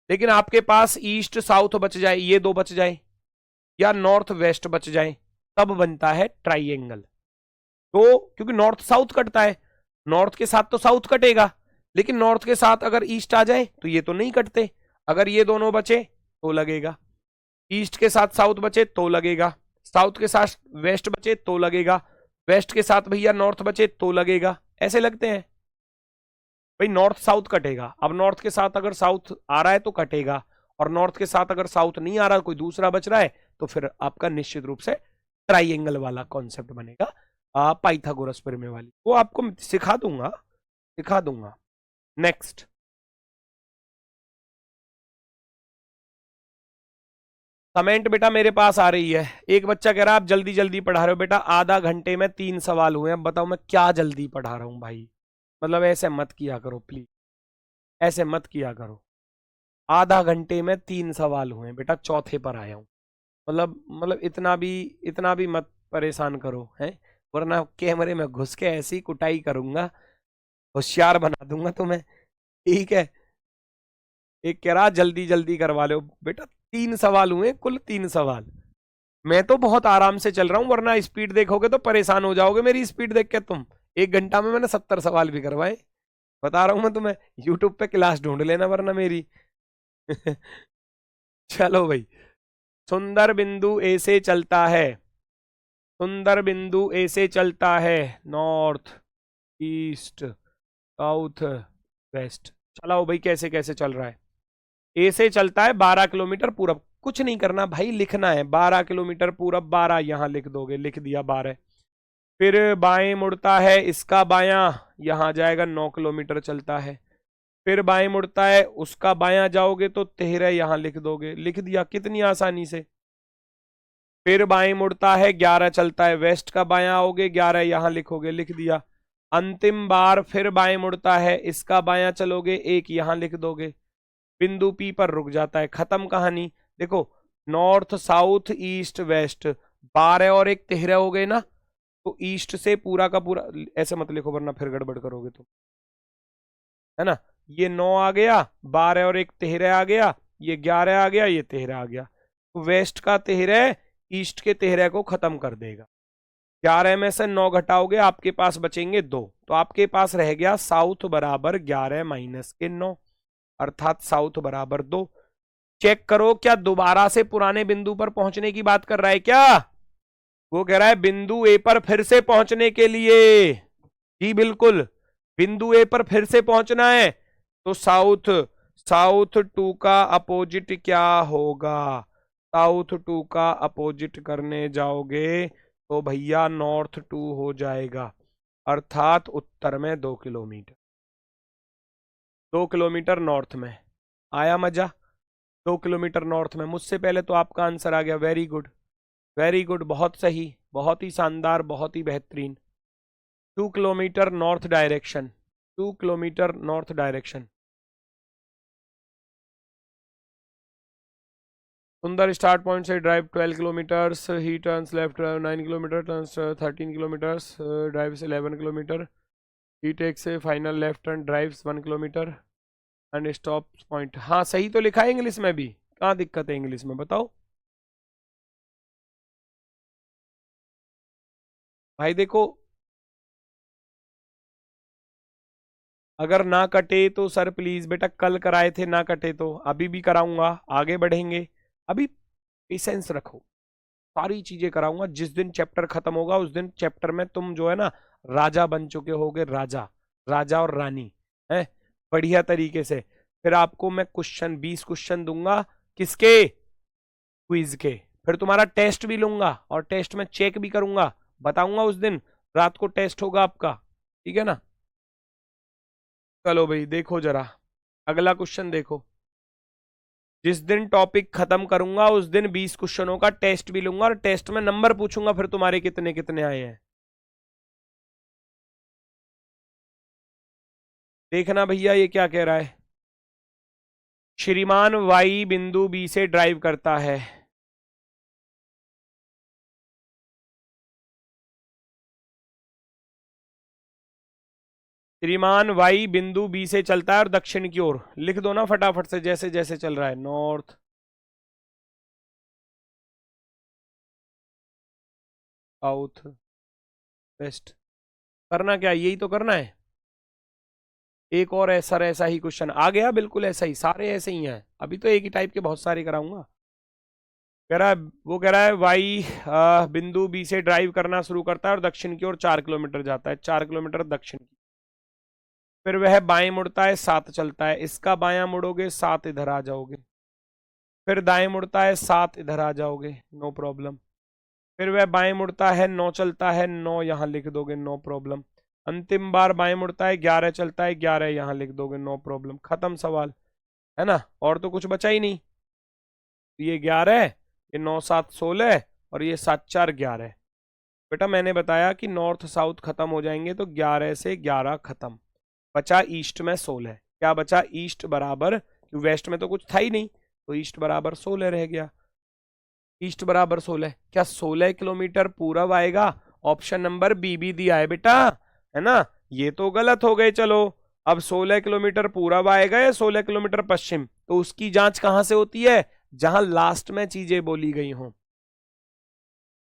लेकिन आपके पास ईस्ट साउथ बच जाए, ये दो बच जाए, या नॉर्थ वेस्ट बच जाए, तब बनता है ट्राइंगल। तो क्योंकि नॉर्थ साउथ कटता है, नॉर्थ के साथ तो साउथ कटेगा, लेकिन नॉर्थ के साथ अगर ईस्ट आ जाए तो ये तो नहीं कटते। अगर ये दोनों बचे तो लगेगा, ईस्ट के साथ साउथ बचे तो लगेगा, साउथ के साथ वेस्ट बचे तो लगेगा, वेस्ट के साथ भैया नॉर्थ बचे तो लगेगा, ऐसे लगते हैं भाई। नॉर्थ साउथ कटेगा, अब नॉर्थ के साथ अगर साउथ आ रहा है तो कटेगा, और नॉर्थ के साथ अगर साउथ नहीं आ रहा, कोई दूसरा बच रहा है, तो फिर आपका निश्चित रूप से ट्राइंगल वाला कॉन्सेप्ट बनेगा, पाइथागोरस प्रमेय वाली, वो आपको सिखा दूंगा। नेक्स्ट, कमेंट बेटा मेरे पास आ रही है। एक बच्चा कह रहा है आप जल्दी जल्दी पढ़ा रहे हो बेटा, आधा घंटे में 3 सवाल हुए, अब बताओ मैं क्या जल्दी पढ़ा रहा हूं भाई। मतलब ऐसे मत किया करो प्लीज, ऐसे मत किया करो। आधा घंटे में 3 सवाल हुए बेटा, चौथे पर आया हूं, मतलब इतना भी मत परेशान करो, हैं, वरना कैमरे में घुस के ऐसी कुटाई करूंगा, होशियार बना दूंगा तुम्हें, ठीक है। एक कह रहा जल्दी जल्दी करवा लो बेटा, 3 सवाल हुए कुल, 3 सवाल। मैं तो बहुत आराम से चल रहा हूं, वरना स्पीड देखोगे तो परेशान हो जाओगे मेरी स्पीड देख के तुम। 1 घंटा में मैंने 70 सवाल भी करवाए, बता रहा हूं मैं तुम्हें। यूट्यूब पे क्लास ढूंढ लेना वरना मेरी। चलो भाई, सुंदर बिंदु ए से चलता है, सुंदर बिंदु ए से चलता है, नॉर्थ ईस्ट साउथ वेस्ट। चलाओ भाई, कैसे कैसे चल रहा है। ए से चलता है 12 किलोमीटर पूरब, कुछ नहीं करना भाई, लिखना है 12 किलोमीटर पूरब, 12 यहां लिख दोगे, लिख दिया 12। फिर बाएं मुड़ता है, इसका बायां यहां जाएगा, 9 किलोमीटर चलता है। फिर बाएं मुड़ता है, उसका बायां जाओगे तो 13 यहां लिख दोगे, लिख दिया, कितनी आसानी से। फिर बाएं मुड़ता है, 11 चलता है, वेस्ट का बायां आओगे, 11 यहां लिखोगे, लिख दिया। अंतिम बार फिर बाएं मुड़ता है, इसका बायां चलोगे, 1 यहां लिख दोगे, बिंदु पी पर रुक जाता है, खत्म कहानी। देखो नॉर्थ साउथ ईस्ट वेस्ट, 12 और 1 13 हो गए ना, तो ईस्ट से पूरा का पूरा, ऐसे मत लिखो वरना फिर गड़बड़ करोगे तुम, है ना। ये 9 आ गया, 12 और 1 13 आ गया, ये 11 आ गया, ये 13 आ गया, वेस्ट का तिहरे ईस्ट के तिहरे को खत्म कर देगा। 11 में से 9 घटाओगे आपके पास बचेंगे 2, तो आपके पास रह गया साउथ बराबर 11 माइनस के 9, अर्थात साउथ बराबर 2। चेक करो क्या दोबारा से पुराने बिंदु पर पहुंचने की बात कर रहा है क्या? वो कह रहा है बिंदु ए पर फिर से पहुंचने के लिए, जी बिल्कुल, बिंदु ए पर फिर से पहुंचना है। तो साउथ 2 का अपोजिट क्या होगा? साउथ 2 का अपोजिट करने जाओगे तो भैया नॉर्थ 2 हो जाएगा, अर्थात उत्तर में 2 किलोमीटर, 2 किलोमीटर नॉर्थ में। आया मजा? 2 किलोमीटर नॉर्थ में। मुझसे पहले तो आपका आंसर आ गया। वेरी गुड, वेरी गुड, बहुत सही, बहुत ही शानदार, बहुत ही बेहतरीन। 2 kilometre north direction, 2 kilometre north direction. Sundar start point से drive 12 kilometres, he turns left 9 kilometre, turns 13 kilometres, drives 11 kilometre, he takes a final left turn, drives 1 kilometre and stop point. हाँ सही तो लिखा है इंग्लिश में भी, कहाँ दिक्कत है इंग्लिश में बताओ भाई। देखो अगर ना कटे तो सर प्लीज बेटा, कल कराए थे ना कटे तो अभी भी कराऊंगा, आगे बढ़ेंगे, अभी पेशेंस रखो, सारी चीजें कराऊंगा। जिस दिन चैप्टर खत्म होगा उस दिन चैप्टर में तुम जो है ना राजा बन चुके होगे, राजा, राजा और रानी है, बढ़िया तरीके से। फिर आपको मैं क्वेश्चन 20 क्वेश्चन दूंगा, किसके? क्विज के। फिर तुम्हारा टेस्ट भी लूंगा और टेस्ट में चेक भी करूंगा, बताऊंगा उस दिन, रात को टेस्ट होगा आपका, ठीक है ना। चलो भाई देखो जरा अगला क्वेश्चन देखो। जिस दिन टॉपिक खत्म करूंगा उस दिन 20 क्वेश्चनों का टेस्ट भी लूंगा और टेस्ट में नंबर पूछूंगा फिर तुम्हारे कितने कितने आए हैं। देखना भैया ये क्या कह रहा है। श्रीमान वाई बिंदु बी से ड्राइव करता है। श्रीमान वाई बिंदु बी से चलता है और दक्षिण की ओर, लिख दो ना फटाफट से जैसे जैसे चल रहा है। North, south, west. करना क्या, यही तो करना है। एक और ऐसा ही क्वेश्चन आ गया, बिल्कुल ऐसा ही, सारे ऐसे ही हैं, अभी तो एक ही टाइप के बहुत सारे कराऊंगा। कह रहा है, वो कह रहा है वाई बिंदु बी से ड्राइव करना शुरू करता है और दक्षिण की ओर 4 किलोमीटर जाता है, 4 किलोमीटर दक्षिण की। फिर वह बाएं मुड़ता है 7 चलता है, इसका बायां मुड़ोगे 7 इधर आ जाओगे। फिर दाएं मुड़ता है 7 इधर आ जाओगे, नो प्रॉब्लम। फिर वह बाएं मुड़ता है 9 चलता है, 9 यहाँ लिख दोगे, नो प्रॉब्लम। अंतिम बार बाएं मुड़ता है 11 चलता है, 11 यहाँ लिख दोगे, नो प्रॉब्लम। खत्म सवाल, है ना। और तो कुछ बचा ही नहीं। ये 11, ये 9 7 16 और ये 7 4 11। बेटा मैंने बताया कि नॉर्थ साउथ खत्म हो जाएंगे तो 11 से 11 खत्म, बचा ईस्ट में 16। क्या बचा? ईस्ट बराबर, वेस्ट में तो कुछ था ही नहीं, तो ईस्ट बराबर 16 रह गया। ईस्ट बराबर 16, क्या 16 किलोमीटर पूरब आएगा? ऑप्शन नंबर बी भी दिया है बेटा, है ना। ये तो गलत हो गए। चलो अब 16 किलोमीटर पूरब आएगा या 16 किलोमीटर पश्चिम, तो उसकी जांच कहां से होती है? जहां लास्ट में चीजें बोली गई हों।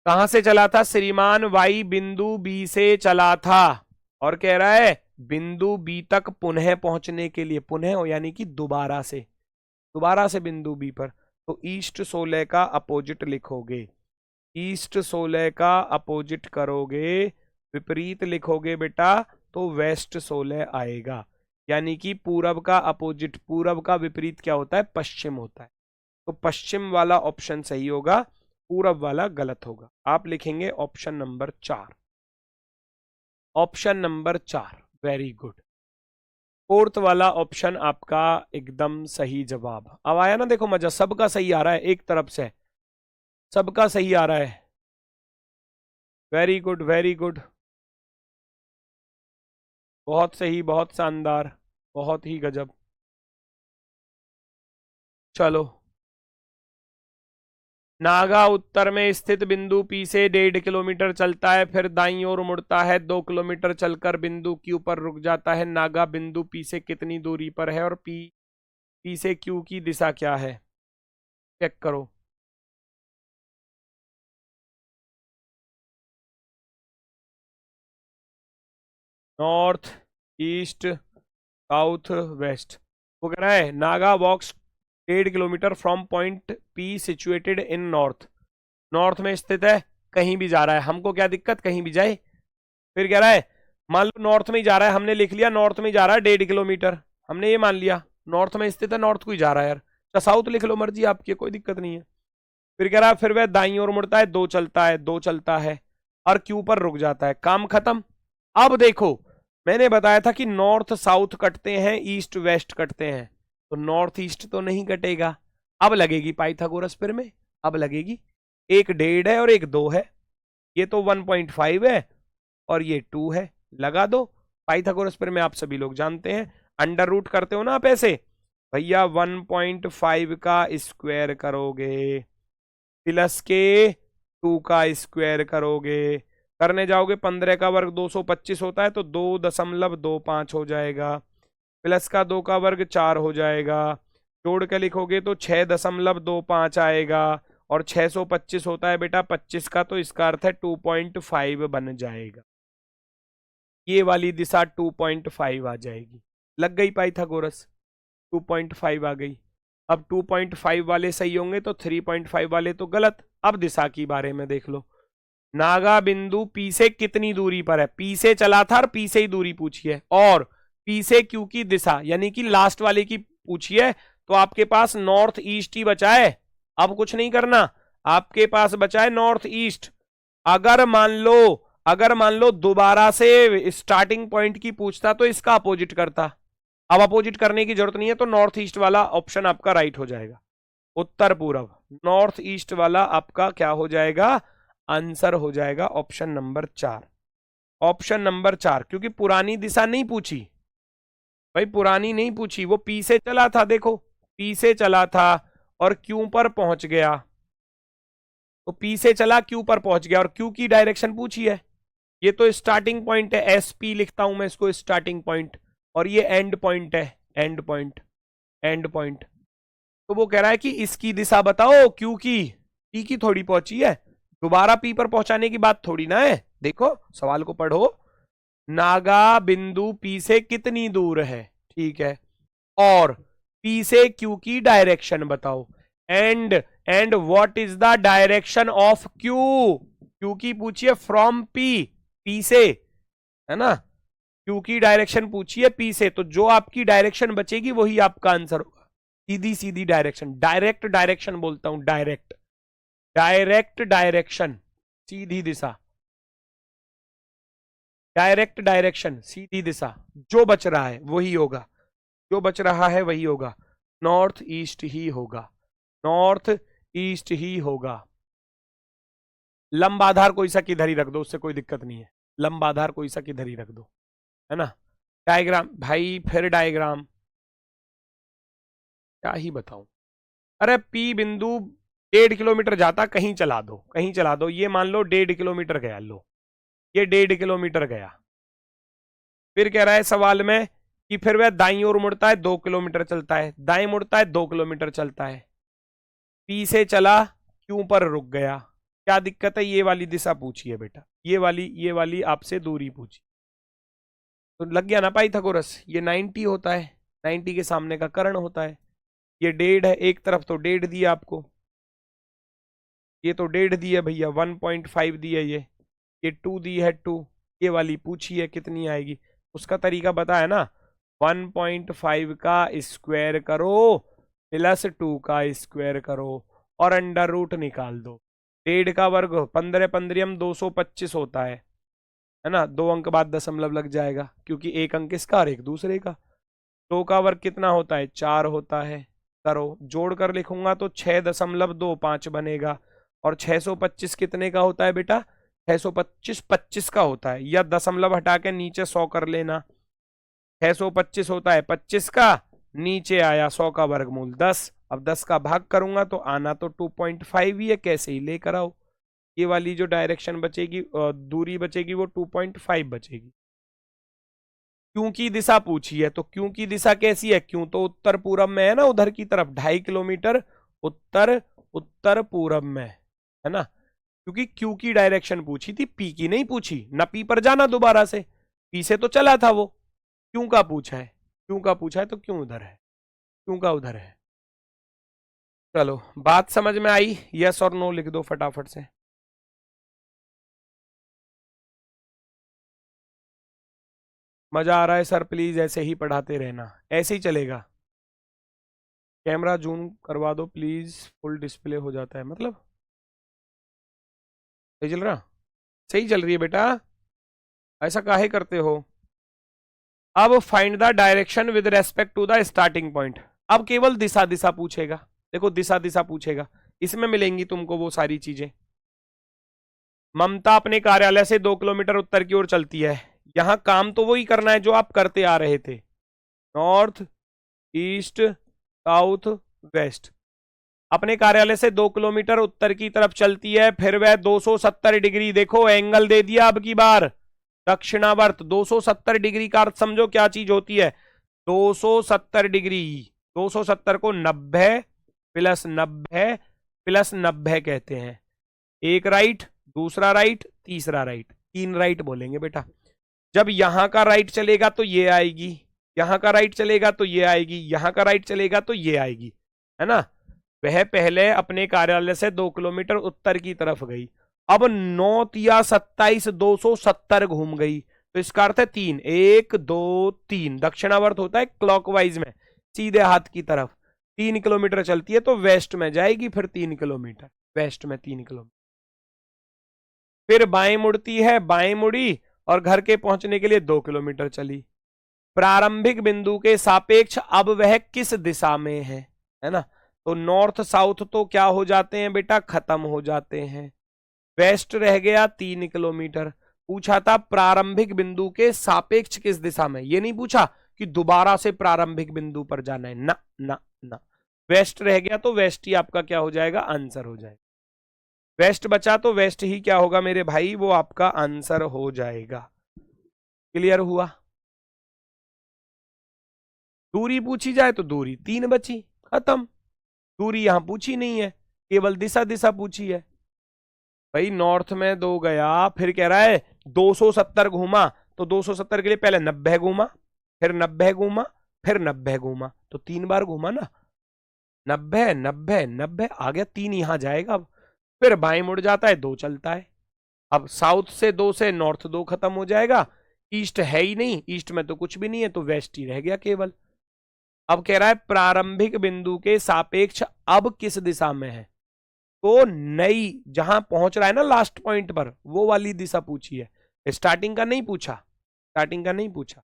कहां से चला था? श्रीमान वाई बिंदु बी से चला था और कह रहा है बिंदु बी तक पुनः पहुंचने के लिए, पुनः यानी कि दोबारा से, दोबारा से बिंदु बी पर, तो ईस्ट 16 का अपोजिट लिखोगे। ईस्ट 16 का अपोजिट करोगे, विपरीत लिखोगे बेटा, तो वेस्ट 16 आएगा। यानी कि पूरब का अपोजिट, पूरब का विपरीत क्या होता है? पश्चिम होता है। तो पश्चिम वाला ऑप्शन सही होगा, पूरब वाला गलत होगा। आप लिखेंगे option number 4, option number 4, very good. Fourth वाला ऑप्शन आपका एकदम सही जवाब। अब आया ना, देखो मजा, सबका सही आ रहा है, एक तरफ से सबका सही आ रहा है। वेरी गुड, वेरी गुड, बहुत सही, बहुत शानदार, बहुत ही गजब। चलो, नागा उत्तर में स्थित बिंदु पी से 1.5 किलोमीटर चलता है, फिर दाईं ओर मुड़ता है, 2 किलोमीटर चलकर बिंदु क्यू पर रुक जाता है। नागा बिंदु पी से कितनी दूरी पर है और पी से क्यू की दिशा क्या है? चेक करो। North east south waste. वो कह रहा है नागा वॉक्स 1.5 kilometre from point P situated in north. North में स्थित है, कहीं भी जा रहा है, हमको क्या दिक्कत, कहीं भी जाए। फिर कह रहा है मान लो नॉर्थ में ही जा रहा है, हमने लिख लिया नॉर्थ में ही जा रहा है 1.5 किलोमीटर, हमने ये मान लिया नॉर्थ में स्थित है, नॉर्थ को ही जा रहा है यार, तो साउथ लिख लो, मर्जी आपकी, कोई दिक्कत नहीं है। फिर कह रहा है फिर वह दाईं ओर मुड़ता है, 2 चलता है, 2 चलता है और क्यू पर रुक जाता है, काम खत्म। अब देखो मैंने बताया था कि नॉर्थ साउथ कटते हैं, ईस्ट वेस्ट कटते हैं, तो नॉर्थ ईस्ट तो नहीं कटेगा। अब लगेगी पाइथागोरस फिर में, अब लगेगी, एक 1.5 है और एक 2 है, ये तो 1.5 है और ये 2 है, लगा दो। पाइथागोरस फिर में आप सभी लोग जानते हैं, अंडर रूट करते हो ना आप ऐसे, भैया 1.5 का स्क्वायर करोगे प्लस के 2 का स्क्वायर करोगे, करने जाओगे 15 का वर्ग 225 होता है तो 2.25 हो जाएगा, प्लस का 2 का वर्ग 4 हो जाएगा, जोड़ के लिखोगे तो 6.25 आएगा, और 625 होता है बेटा 25 का, तो इसका अर्थ है 2.5 बन जाएगा, ये वाली दिशा 2.5 आ जाएगी। लग गई पाइथागोरस, 2.5 आ गई। अब 2.5 वाले सही होंगे तो 3.5 वाले तो गलत। अब दिशा की बारे में देख लो, नागा बिंदु पी से कितनी दूरी पर है, पी से चला था और पी से ही दूरी पूछी है, और पी से क्यू की दिशा यानी कि लास्ट वाले की पूछी है, तो आपके पास नॉर्थ ईस्ट ही बचा है, अब कुछ नहीं करना, आपके पास बचा है नॉर्थ ईस्ट। अगर मान लो दोबारा से स्टार्टिंग पॉइंट की पूछता तो इसका अपोजिट करता, अब अपोजिट करने की जरूरत नहीं है, तो नॉर्थ ईस्ट वाला ऑप्शन आपका राइट हो जाएगा, उत्तर पूर्व, नॉर्थ ईस्ट वाला आपका क्या हो जाएगा, आंसर हो जाएगा ऑप्शन नंबर 4। ऑप्शन नंबर 4, क्योंकि पुरानी दिशा नहीं पूछी भाई, पुरानी नहीं पूछी, वो पी से चला था, देखो पी से चला था और क्यू पर पहुंच गया, तो पी से चला क्यू पर पहुंच गया और क्यू की डायरेक्शन पूछी है, ये तो स्टार्टिंग पॉइंट है, एस पी लिखता हूं मैं इसको स्टार्टिंग पॉइंट, और ये एंड पॉइंट है, एंड पॉइंट, एंड पॉइंट। तो वो कह रहा है कि इसकी दिशा बताओ क्यू की, पी की थोड़ी पहुंची है, दोबारा पी पर पहुंचाने की बात थोड़ी ना है। देखो सवाल को पढ़ो, नागा बिंदु पी से कितनी दूर है, ठीक है, और पी से क्यू की डायरेक्शन बताओ, and what is the direction of Q, Q की पूछिए फ्रॉम पी, पी से, है ना, क्यू की डायरेक्शन पूछिए पी से, तो जो आपकी डायरेक्शन बचेगी वही आपका आंसर होगा, सीधी सीधी डायरेक्शन, डायरेक्ट डायरेक्शन बोलता हूं, डायरेक्ट, डायरेक्ट डायरेक्शन, सीधी दिशा, डायरेक्ट डायरेक्शन, सीधी दिशा, जो बच रहा है वही होगा, जो बच रहा है वही होगा, नॉर्थ ईस्ट ही होगा, नॉर्थ ईस्ट ही होगा। लंबा आधार कोई सा किधर ही रख दो, उससे कोई दिक्कत नहीं है, लंबा आधार कोई सा किधर ही रख दो, है ना। डायग्राम भाई, फिर डायग्राम क्या ही बताऊं, अरे पी बिंदु 1.5 किलोमीटर जाता, कहीं चला दो, कहीं चला दो, ये मान लो 1.5 किलोमीटर गया, लो ये 1.5 किलोमीटर गया। फिर कह रहा है सवाल में कि फिर वह दाईं ओर मुड़ता है, 2 किलोमीटर चलता है, दाएं मुड़ता है 2 किलोमीटर चलता है, पी से चला क्यू पर रुक गया, क्या दिक्कत है, ये वाली दिशा पूछी है बेटा, ये वाली आपसे दूरी पूछी, तो लग गया ना पाइथागोरस, ये 90 होता है, 90 के सामने का कर्ण होता है, ये 1.5 है, एक तरफ तो 1.5 दिया आपको, ये तो 1.5 दी है भैया, 1.5 दी है, ये 2 दी है 2, ये वाली पूछी है कितनी आएगी, उसका तरीका बताया ना, 1.5 का स्क्वायर करो प्लस 2 का स्क्वायर करो और अंडर रूट निकाल दो, 1.5 का वर्ग 15 15 225 होता है ना, 2 अंक बाद दशमलव लग जाएगा क्योंकि एक अंक इसका और एक दूसरे का, 2 का वर्ग कितना होता है 4 होता है, करो जोड़ कर लिखूंगा तो 6.25 बनेगा, और 625 कितने का होता है बेटा, 625 25 का होता है, या दशमलव हटा के नीचे 100 कर लेना, 625 होता है 25 का, नीचे आया 100 का वर्गमूल 10, अब 10 का भाग करूंगा तो आना तो 2.5 ही है, कैसे ही लेकर आओ, ये वाली जो डायरेक्शन बचेगी, दूरी बचेगी वो 2.5 बचेगी। क्यों की दिशा पूछी है, तो क्यों की दिशा कैसी है, क्यों तो उत्तर पूरब में है ना, उधर की तरफ 2.5 किलोमीटर उत्तर उत्तर पूरब में, है ना, क्योंकि क्यू की डायरेक्शन पूछी थी, पी की नहीं पूछी ना, पी पर जाना दोबारा से, बी से तो चला था वो, क्यों का पूछा है, क्यों का पूछा है तो क्यों उधर है, क्यों का उधर है। चलो बात समझ में आई, यस और नो लिख दो फटाफट से। मजा आ रहा है सर, प्लीज ऐसे ही पढ़ाते रहना, ऐसे ही चलेगा। कैमरा जूम करवा दो प्लीज, फुल डिस्प्ले हो जाता है, मतलब सही चल रहा, सही चल रही है बेटा, ऐसा काहे करते हो। अब find the direction with respect to the starting point. अब केवल दिशा दिशा पूछेगा, देखो दिशा दिशा पूछेगा, इसमें मिलेंगी तुमको वो सारी चीजें। ममता अपने कार्यालय से 2 किलोमीटर उत्तर की ओर चलती है। यहां काम तो वही करना है जो आप करते आ रहे थे, नॉर्थ ईस्ट साउथ वेस्ट। अपने कार्यालय से 2 किलोमीटर उत्तर की तरफ चलती है, फिर वह 270 डिग्री, देखो एंगल दे दिया अब की बार, दक्षिणावर्त 270 डिग्री का अर्थ समझो क्या चीज होती है, 270 डिग्री, 270 को 90 प्लस 90 प्लस 90 कहते हैं। एक राइट, दूसरा राइट, तीसरा राइट, 3 राइट बोलेंगे बेटा। जब यहां का राइट चलेगा तो ये आएगी, यहां का राइट चलेगा तो ये आएगी, यहां का राइट चलेगा तो ये आएगी, है ना। वह पहले अपने कार्यालय से 2 किलोमीटर उत्तर की तरफ गई, अब 9 या 27 270 घूम गई, तो इसका अर्थ है 3, 1 2 3, दक्षिणावर्त होता है क्लॉकवाइज में, सीधे हाथ की तरफ। 3 किलोमीटर चलती है तो वेस्ट में जाएगी, फिर 3 किलोमीटर वेस्ट में 3 किलोमीटर, फिर बाएं मुड़ती है, बाएं मुड़ी और घर के पहुंचने के लिए 2 किलोमीटर चली। प्रारंभिक बिंदु के सापेक्ष अब वह किस दिशा में है ना। तो नॉर्थ साउथ तो क्या हो जाते हैं बेटा, खत्म हो जाते हैं, वेस्ट रह गया 3 किलोमीटर। पूछा था प्रारंभिक बिंदु के सापेक्ष किस दिशा में, ये नहीं पूछा कि दोबारा से प्रारंभिक बिंदु पर जाना है, ना ना ना। वेस्ट रह गया तो वेस्ट ही आपका क्या हो जाएगा, आंसर हो जाएगा। वेस्ट बचा तो वेस्ट ही क्या होगा मेरे भाई, वो आपका आंसर हो जाएगा। क्लियर हुआ। दूरी पूछी जाए तो दूरी 3 बची, खत्म। दूरी यहां पूछी नहीं है, केवल दिशा दिशा पूछी है। भाई नॉर्थ में 2 गया, फिर कह रहा है 270 घूमा, तो 270 के लिए पहले 90 घूमा, फिर 90 घूमा, फिर 90 घूमा, तो 3 बार घूमा ना, 90 90 90 आ गया, 3 यहां जाएगा। अब फिर बाएं मुड़ जाता है, 2 चलता है। अब साउथ से 2 से नॉर्थ 2 खत्म हो जाएगा, ईस्ट है ही नहीं, ईस्ट में तो कुछ भी नहीं है, तो वेस्ट ही रह गया केवल। अब कह रहा है प्रारंभिक बिंदु के सापेक्ष अब किस दिशा में है, तो नई जहां पहुंच रहा है ना लास्ट पॉइंट पर, वो वाली दिशा पूछी है, स्टार्टिंग का नहीं पूछा, स्टार्टिंग का नहीं पूछा।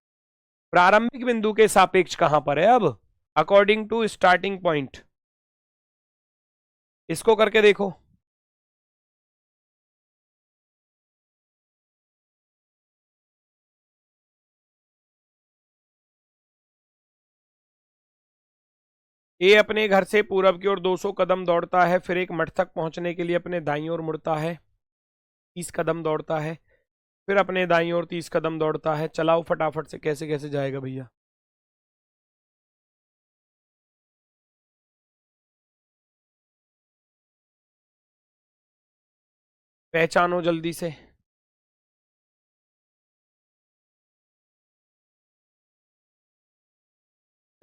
प्रारंभिक बिंदु के सापेक्ष कहां पर है अब, अकॉर्डिंग टू स्टार्टिंग पॉइंट। इसको करके देखो। ए अपने घर से पूरब की ओर 200 कदम दौड़ता है, फिर एक मठ तक पहुंचने के लिए अपने दाईं ओर मुड़ता है, 30 कदम दौड़ता है, फिर अपने दाईं ओर 30 कदम दौड़ता है। चलाओ फटाफट से, कैसे कैसे जाएगा भैया। पहचानो जल्दी से।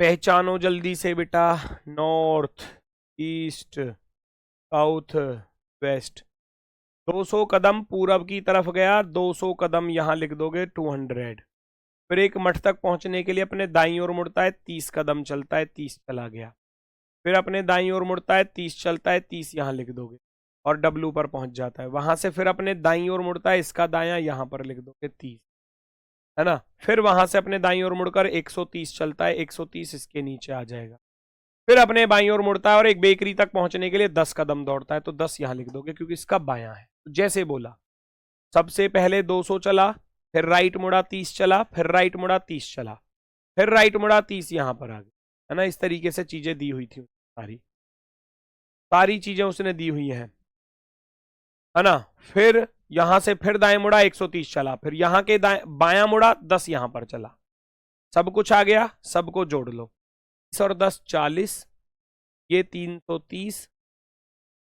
पहचानो जल्दी से बेटा, नॉर्थ ईस्ट साउथ वेस्ट। 200 कदम पूरब की तरफ गया, 200 कदम यहां लिख दोगे 200। फिर एक मठ तक पहुंचने के लिए अपने दाईं ओर मुड़ता है, 30 कदम चलता है, 30 चला गया। फिर अपने दाईं ओर मुड़ता है, 30 चलता है, 30 यहां लिख दोगे और डब्लू पर पहुंच जाता है। वहां से फिर अपने दाईं ओर मुड़ता है, इसका दायां यहां पर लिख दोगे 30, है ना। फिर वहां से अपने दाईं ओर मुड़कर 130 चलता है, 130 इसके नीचे आ जाएगा। फिर अपने बाईं ओर मुड़ता है और एक बेकरी तक पहुंचने के लिए 10 कदम दौड़ता है, तो 10 यहां लिख दोगे क्योंकि इसका बायां है। तो जैसे बोला, सबसे पहले 200 चला, फिर राइट मुड़ा 30 चला, फिर राइट मुड़ा 30 चला, फिर राइट मुड़ा 30 यहां पर आ गया, है ना। इस तरीके से चीजें दी हुई थी, सारी सारी चीजें उसने दी हुई हैं, है ना। फिर यहां से फिर दाएं मुड़ा 130 चला, फिर यहां के बायां मुड़ा 10 यहां पर चला। सब कुछ आ गया, सबको जोड़ लो, 30 और 10 40, ये 330,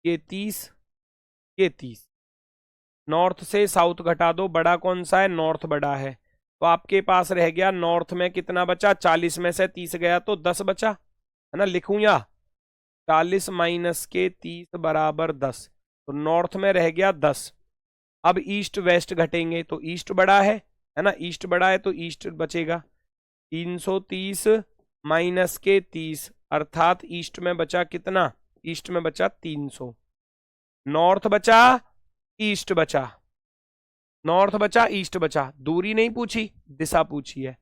ये 30, ये 30। नॉर्थ से साउथ घटा दो, बड़ा कौन सा है, नॉर्थ बड़ा है, तो आपके पास रह गया नॉर्थ में कितना बचा, 40 में से 30 गया तो 10 बचा, है ना। लिखूं या 40 माइनस के 30 बराबर 10, तो नॉर्थ में रह गया 10। अब ईस्ट वेस्ट घटेंगे तो ईस्ट बड़ा है ना, ईस्ट बड़ा है तो ईस्ट बचेगा। 330 माइनस के 30 अर्थात ईस्ट में बचा कितना, ईस्ट में बचा 300। नॉर्थ बचा, ईस्ट बचा, नॉर्थ बचा, ईस्ट बचा, दूरी नहीं पूछी, दिशा पूछी है।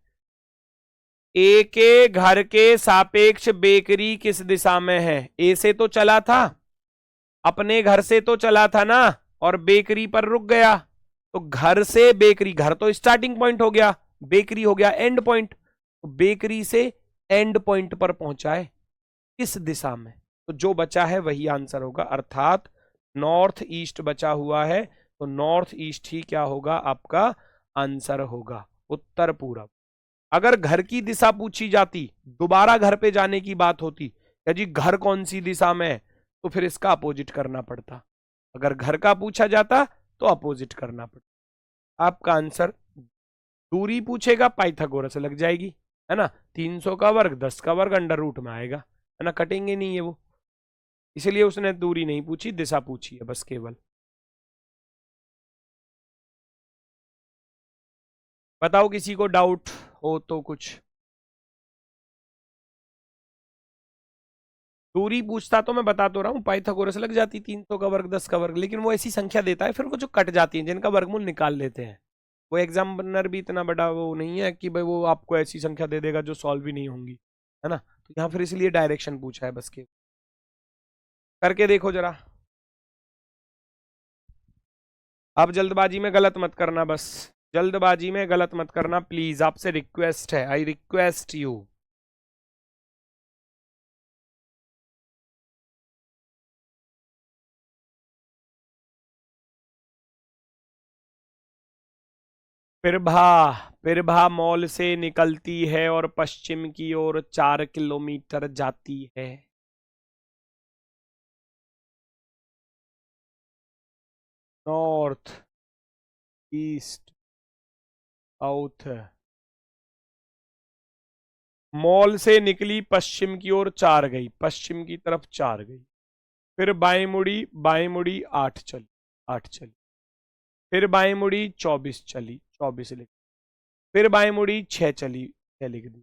ए के घर के सापेक्ष बेकरी किस दिशा में है? ए से तो चला था, अपने घर से तो चला था ना, और बेकरी पर रुक गया, तो घर से बेकरी, घर तो स्टार्टिंग पॉइंट हो गया, बेकरी हो गया एंड पॉइंट, तो बेकरी से एंड पॉइंट पर पहुंचा है किस दिशा में, तो जो बचा है वही आंसर होगा। अर्थात नॉर्थ ईस्ट बचा हुआ है, तो नॉर्थ ईस्ट ही क्या होगा, आपका आंसर होगा, उत्तर पूरब। अगर घर की दिशा पूछी जाती, दोबारा घर पे जाने की बात होती, या जी घर कौन सी दिशा में है, तो फिर इसका अपोजिट करना पड़ता। अगर घर का पूछा जाता तो अपोजिट करना पड़ता। आपका आंसर, दूरी पूछेगा पाइथागोरस लग जाएगी, है ना। 300 का वर्ग 10 का वर्ग अंडर रूट में आएगा, है ना, कटेंगे नहीं है वो, इसलिए उसने दूरी नहीं पूछी, दिशा पूछी है बस केवल। बताओ किसी को डाउट हो तो कुछ। दूरी पूछता तो मैं बता तो रहा हूं, पाइथागोरस लग जाती, 300 का वर्ग 10 का वर्ग, लेकिन वो ऐसी संख्या देता है फिर वो जो कट जाती है, जिनका वर्गमूल निकाल लेते हैं। वो एग्जामिनर भी इतना बड़ा वो नहीं है कि भाई वो आपको ऐसी संख्या दे देगा जो सॉल्व ही नहीं होंगी, है ना। तो यहाँ फिर इसलिए डायरेक्शन पूछा है बस के। करके देखो जरा, अब जल्दबाजी में गलत मत करना, बस जल्दबाजी में गलत मत करना प्लीज, आपसे रिक्वेस्ट है, I request you. Prabha, Prabha mall से निकलती है और पश्चिम की ओर 4 किलोमीटर जाती है। North, east, south. मॉल से निकली, पश्चिम की ओर 4 गई, पश्चिम की तरफ 4 गई, फिर बाएं मुड़ी, बाएं मुड़ी 8 चली, 8 चली, फिर बाएं मुड़ी 24 चली, 24 लिख, फिर बाएं मुड़ी 6 चली, 6 लिख दी,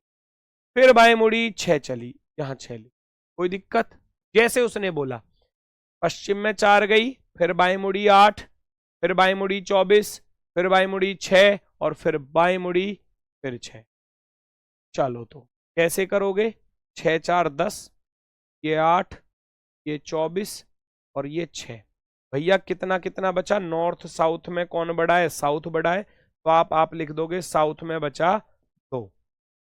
फिर बाएं मुड़ी 6 चली, यहां 6 लिख। कोई दिक्कत? जैसे उसने बोला, पश्चिम में 4 गई, फिर बाएं मुड़ी 8, फिर बाएं मुड़ी 24, फिर बाएं मुड़ी 6, और फिर बाएं मुड़ी फिर 6। चलो तो कैसे करोगे, 6 4 10, ये 8, ये 24 और ये 6। भैया कितना कितना बचा, नॉर्थ साउथ में कौन बड़ा है, साउथ बड़ा है, तो आप लिख दोगे साउथ में बचा 2,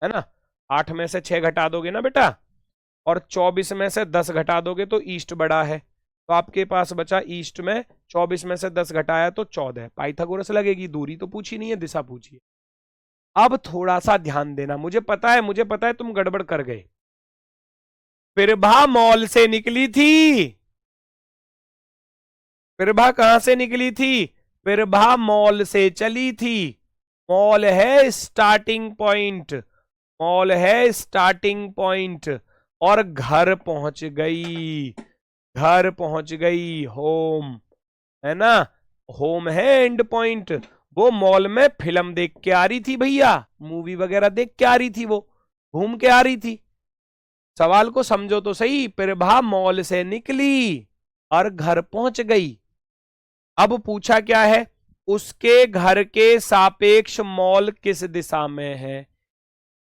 है ना। 8 में से 6 घटा दोगे ना बेटा, और 24 में से 10 घटा दोगे तो ईस्ट बड़ा है, तो आपके पास बचा ईस्ट में 24 में से 10 घटाया तो 14। पाइथागोरस लगेगी, दूरी तो पूछी नहीं है, दिशा पूछी है। अब थोड़ा सा ध्यान देना, मुझे पता है, मुझे पता है तुम गड़बड़ कर गए। प्रभा मॉल से निकली थी, प्रभा कहां से निकली थी, प्रभा मॉल से चली थी। मॉल है स्टार्टिंग पॉइंट, मॉल है स्टार्टिंग पॉइंट, और घर पहुंच गई, घर पहुंच गई, होम, है ना, होम है एंड पॉइंट। वो मॉल में फिल्म देख के आ रही थी भैया, मूवी वगैरह देख के आ रही थी, वो घूम के आ रही थी। सवाल को समझो तो सही, प्रभा मॉल से निकली और घर पहुंच गई। अब पूछा क्या है, उसके घर के सापेक्ष मॉल किस दिशा में है,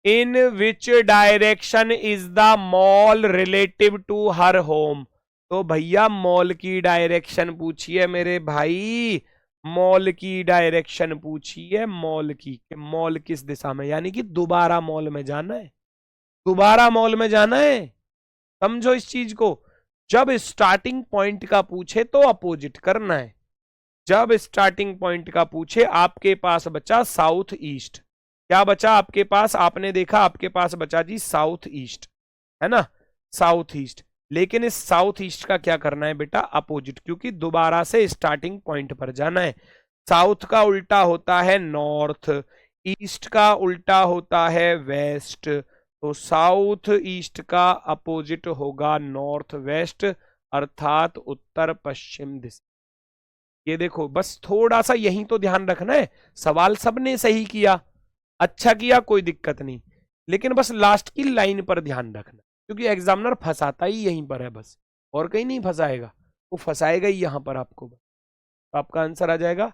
in which direction is the mall relative to her home. तो भैया मॉल की डायरेक्शन पूछिए मेरे भाई, मॉल की डायरेक्शन पूछिए, मॉल की, मॉल किस दिशा में, यानी कि दोबारा मॉल में जाना है, दोबारा मॉल में जाना है। समझो इस चीज को, जब स्टार्टिंग पॉइंट का पूछे तो अपोजिट करना है। जब स्टार्टिंग पॉइंट का पूछे, आपके पास बचा साउथ ईस्ट, क्या बचा आपके पास, आपने देखा आपके पास बचा जी साउथ ईस्ट, है ना, साउथ ईस्ट। लेकिन इस साउथ ईस्ट का क्या करना है बेटा, अपोजिट, क्योंकि दोबारा से स्टार्टिंग पॉइंट पर जाना है। साउथ का उल्टा होता है नॉर्थ, ईस्ट का उल्टा होता है वेस्ट, तो साउथ ईस्ट का अपोजिट होगा नॉर्थ वेस्ट, अर्थात उत्तर पश्चिम दिशा। ये देखो, बस थोड़ा सा यही तो ध्यान रखना है। सवाल सबने सही किया, अच्छा किया, कोई दिक्कत नहीं, लेकिन बस लास्ट की लाइन पर ध्यान रखना, क्योंकि एग्जामिनर फंसाता ही यहीं पर है बस, और कहीं नहीं फंसाएगा, वो फंसाएगा ही यहां पर आपको बस। तो आपका आंसर आ जाएगा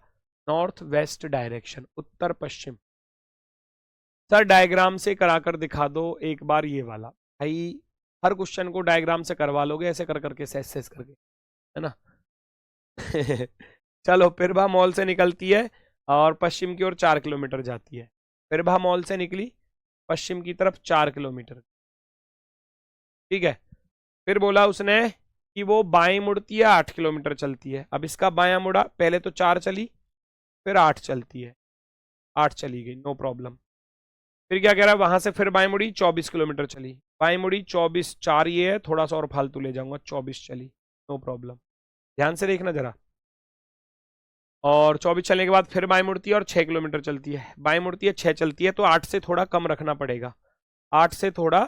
नॉर्थ वेस्ट डायरेक्शन, उत्तर पश्चिम। सर डायग्राम से कराकर दिखा दो एक बार ये वाला। भाई हर क्वेश्चन को डायग्राम से करवा लोगे ऐसे कर करके, सेस करके, है ना। चलो, पिरभा मॉल से निकलती है और पश्चिम की ओर 4 किलोमीटर जाती है। पिरभा मॉल से निकली पश्चिम की तरफ 4 किलोमीटर, ठीक है। फिर बोला उसने कि वो बाएं मुड़ती है, 8 किलोमीटर चलती है। अब इसका बायां मुड़ा, पहले तो 4 चली, फिर 8 चलती है, 8 चली गई, नो प्रॉब्लम। फिर क्या कह रहा है, वहां से फिर बाएं मुड़ी, 24 किलोमीटर चली, बाएं मुड़ी 24, 4 ये है, थोड़ा सा और फालतू ले जाऊंगा, 24 चली, नो प्रॉब्लम। ध्यान से देखना जरा। और 24 चलने के बाद फिर बाएं मुड़ती है और 6 किलोमीटर चलती है, बाएं मुड़ती है 6 चलती है, तो 8 से थोड़ा कम रखना पड़ेगा, 8 से थोड़ा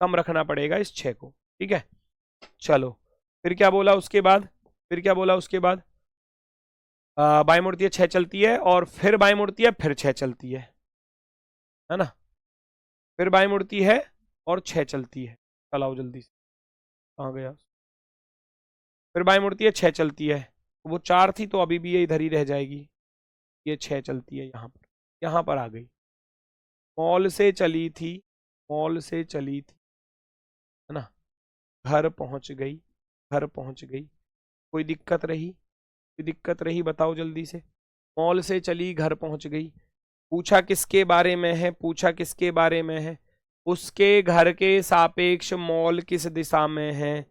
कम रखना पड़ेगा इस 6 को, ठीक है। चलो, फिर क्या बोला उसके बाद, फिर क्या बोला उसके बाद, बाएं मुड़ती है 6 चलती है, और फिर बाएं मुड़ती है, फिर 6 चलती है ना। फिर बाएं मुड़ती है और 6 चलती है, चलाओ जल्दी से, कहाँ गया। फिर बाएं मुड़ती है 6 चलती है, वो 4 थी तो अभी भी ये इधर ही रह जाएगी, ये 6 चलती है, यहाँ पर आ गई। मॉल से चली थी, मॉल से चली थी, है ना, घर पहुंच गई, घर पहुंच गई। कोई दिक्कत रही, कोई दिक्कत रही, बताओ जल्दी से। मॉल से चली, घर पहुंच गई। पूछा किसके बारे में है, पूछा किसके बारे में है, उसके घर के सापेक्ष मॉल किस दिशा में है।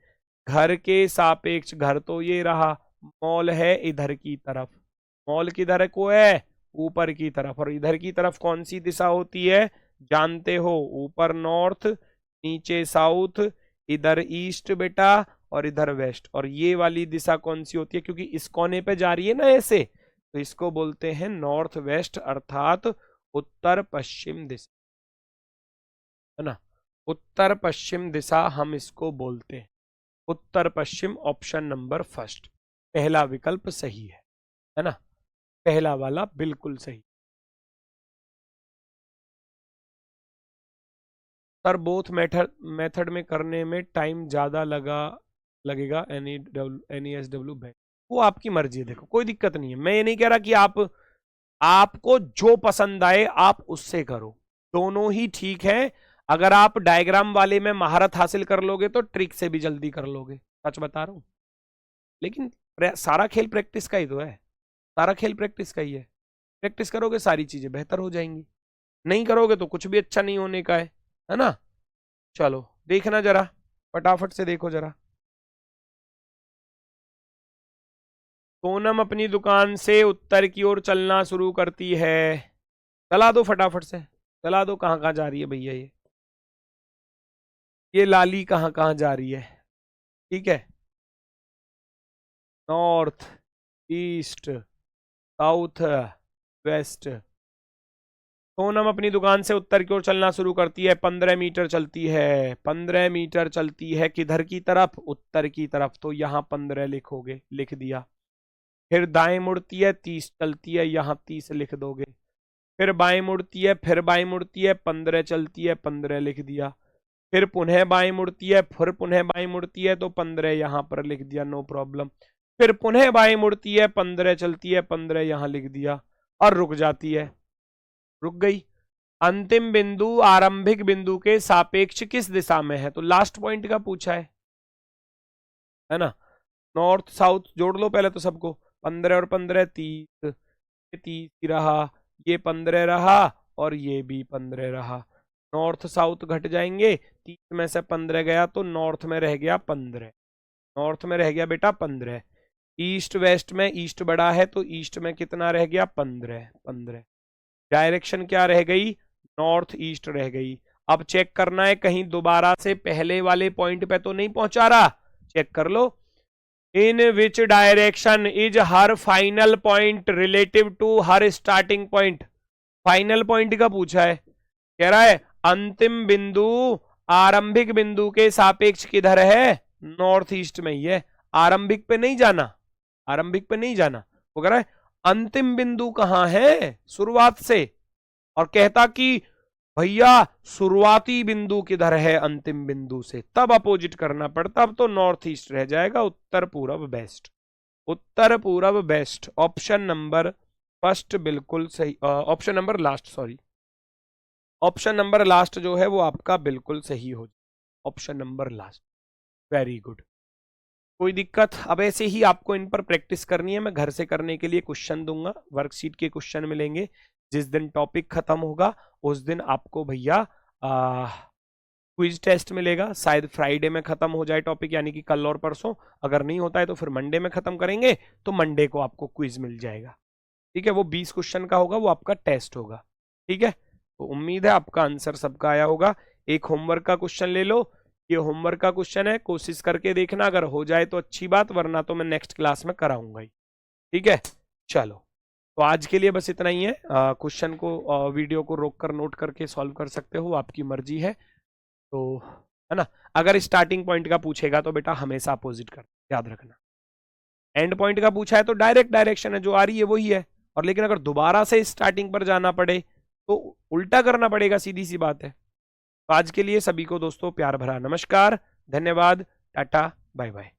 घर के सापेक्ष, घर तो ये रहा, मॉल है इधर की तरफ, मॉल किधर को है, ऊपर की तरफ, और इधर की तरफ कौन सी दिशा होती है, जानते हो, ऊपर नॉर्थ, नीचे साउथ, इधर ईस्ट बेटा, और इधर वेस्ट। और ये वाली दिशा कौन सी होती है, क्योंकि इस कोने पे जा रही है ना ऐसे, तो इसको बोलते हैं नॉर्थ वेस्ट, अर्थात उत्तर पश्चिम दिशा, है ना। उत्तर पश्चिम दिशा हम इसको बोलते हैं, उत्तर पश्चिम, ऑप्शन नंबर फर्स्ट, पहला विकल्प सही है ना, पहला वाला बिल्कुल सही। सर बोथ मेथड में करने में टाइम ज्यादा लगेगा, NESW बैक, वो आपकी मर्जी है, देखो कोई दिक्कत नहीं है, मैं ये नहीं कह रहा कि आपको जो पसंद आए आप उससे करो, दोनों ही ठीक है। अगर आप डायग्राम वाले में महारत हासिल कर लोगे तो ट्रिक से भी जल्दी कर लोगे, सच बता रहा हूं। लेकिन सारा खेल प्रैक्टिस का ही तो है, सारा खेल प्रैक्टिस का ही है, प्रैक्टिस करोगे सारी चीजें बेहतर हो जाएंगी, नहीं करोगे तो कुछ भी अच्छा नहीं होने का है ना। चलो देखना जरा, फटाफट से देखो जरा। सोनम अपनी दुकान से उत्तर की ओर चलना शुरू करती है, चला दो फटाफट से, चला दो, कहाँ कहाँ जा रही है भैया ये लाली कहाँ कहाँ जा रही है, ठीक है। North, east, south, west. Sonam अपनी दुकान से उत्तर की ओर चलना शुरू करती है, 15 मीटर चलती है, 15 मीटर चलती है, किधर की तरफ, उत्तर की तरफ, तो यहाँ 15 लिखोगे, लिख दिया। फिर दाएं मुड़ती है, 30 चलती है, यहाँ 30 लिख दोगे। फिर बाएं मुड़ती है, फिर बाएं मुड़ती है, 15 चलती है, 15 लिख दिया। फिर पुनः बाएं मुड़ती है, फिर पुनः बाएं मुड़ती है, तो 15 यहाँ पर लिख दिया, नो प्रॉब्लम। फिर पुनः बाएं मुड़ती है, 15 चलती है, 15 यहाँ लिख दिया, और रुक जाती है, रुक गई। अंतिम बिंदु आरंभिक बिंदु के सापेक्ष किस दिशा में है, तो लास्ट पॉइंट का पूछा है ना। नॉर्थ साउथ जोड़ लो पहले तो सबको, 15 और 15 30, 30 रहा, ये 15 रहा, और ये भी 15 रहा। नॉर्थ साउथ घट जाएंगे, 30 में से 15 गया तो नॉर्थ में रह गया 15, नॉर्थ में रह गया बेटा 15। ईस्ट वेस्ट में ईस्ट बड़ा है तो ईस्ट में कितना रह गया, 15, 15। डायरेक्शन क्या रह गई, नॉर्थ ईस्ट रह गई। अब चेक करना है कहीं दोबारा से पहले वाले पॉइंट पे तो नहीं पहुंचा रहा, चेक कर लो। In which direction is her final point relative to her starting point, final point का पूछा है, कह रहा है अंतिम बिंदु आरंभिक बिंदु के सापेक्ष किधर है, नॉर्थ ईस्ट में ही है। आरंभिक पे नहीं जाना, आरंभिक पे नहीं जाना, वो कह रहा है अंतिम बिंदु कहां है, शुरुआत से, और कहता कि भैया शुरुआती बिंदु किधर है अंतिम बिंदु से, तब अपोजिट करना पड़ता, अब तो नॉर्थ ईस्ट रह जाएगा, उत्तर पूरब बेस्ट, उत्तर पूरब बेस्ट। ऑप्शन नंबर फर्स्ट बिल्कुल सही, option number last, sorry, option number last जो है वो आपका बिल्कुल सही हो, option number last, very good. कोई दिक्कत, अब ऐसे ही आपको इन पर प्रैक्टिस करनी है। मैं घर से करने के लिए क्वेश्चन दूंगा, वर्कशीट के क्वेश्चन मिलेंगे। जिस दिन टॉपिक खत्म होगा उस दिन आपको भैया क्विज टेस्ट मिलेगा, शायद फ्राइडे में खत्म हो जाए टॉपिक, यानी कि कल और परसों, अगर नहीं होता है तो फिर मंडे में खत्म करेंगे, तो मंडे को आपको क्विज मिल जाएगा, ठीक है। वो 20 क्वेश्चन का होगा, वो आपका टेस्ट होगा, ठीक है। तो उम्मीद है आपका आंसर सबका आया होगा। एक होमवर्क का क्वेश्चन ले लो, ये होमवर्क का क्वेश्चन है, कोशिश करके देखना, अगर हो जाए तो अच्छी बात, वरना तो मैं नेक्स्ट क्लास में कराऊंगा ही, ठीक है। चलो, तो आज के लिए बस इतना ही है। क्वेश्चन को वीडियो को रोक कर नोट करके सॉल्व कर सकते हो, आपकी मर्जी है, तो है ना। अगर स्टार्टिंग पॉइंट का पूछेगा तो बेटा हमेशा अपोजिट कर, याद रखना। एंड पॉइंट का पूछा है तो डायरेक्ट डायरेक्शन है, जो आ रही है वही है, और लेकिन अगर दोबारा से स्टार्टिंग पर जाना पड़े तो उल्टा करना पड़ेगा, सीधी सी बात है। तो आज के लिए सभी को दोस्तों प्यार भरा नमस्कार, धन्यवाद, टाटा, बाय बाय।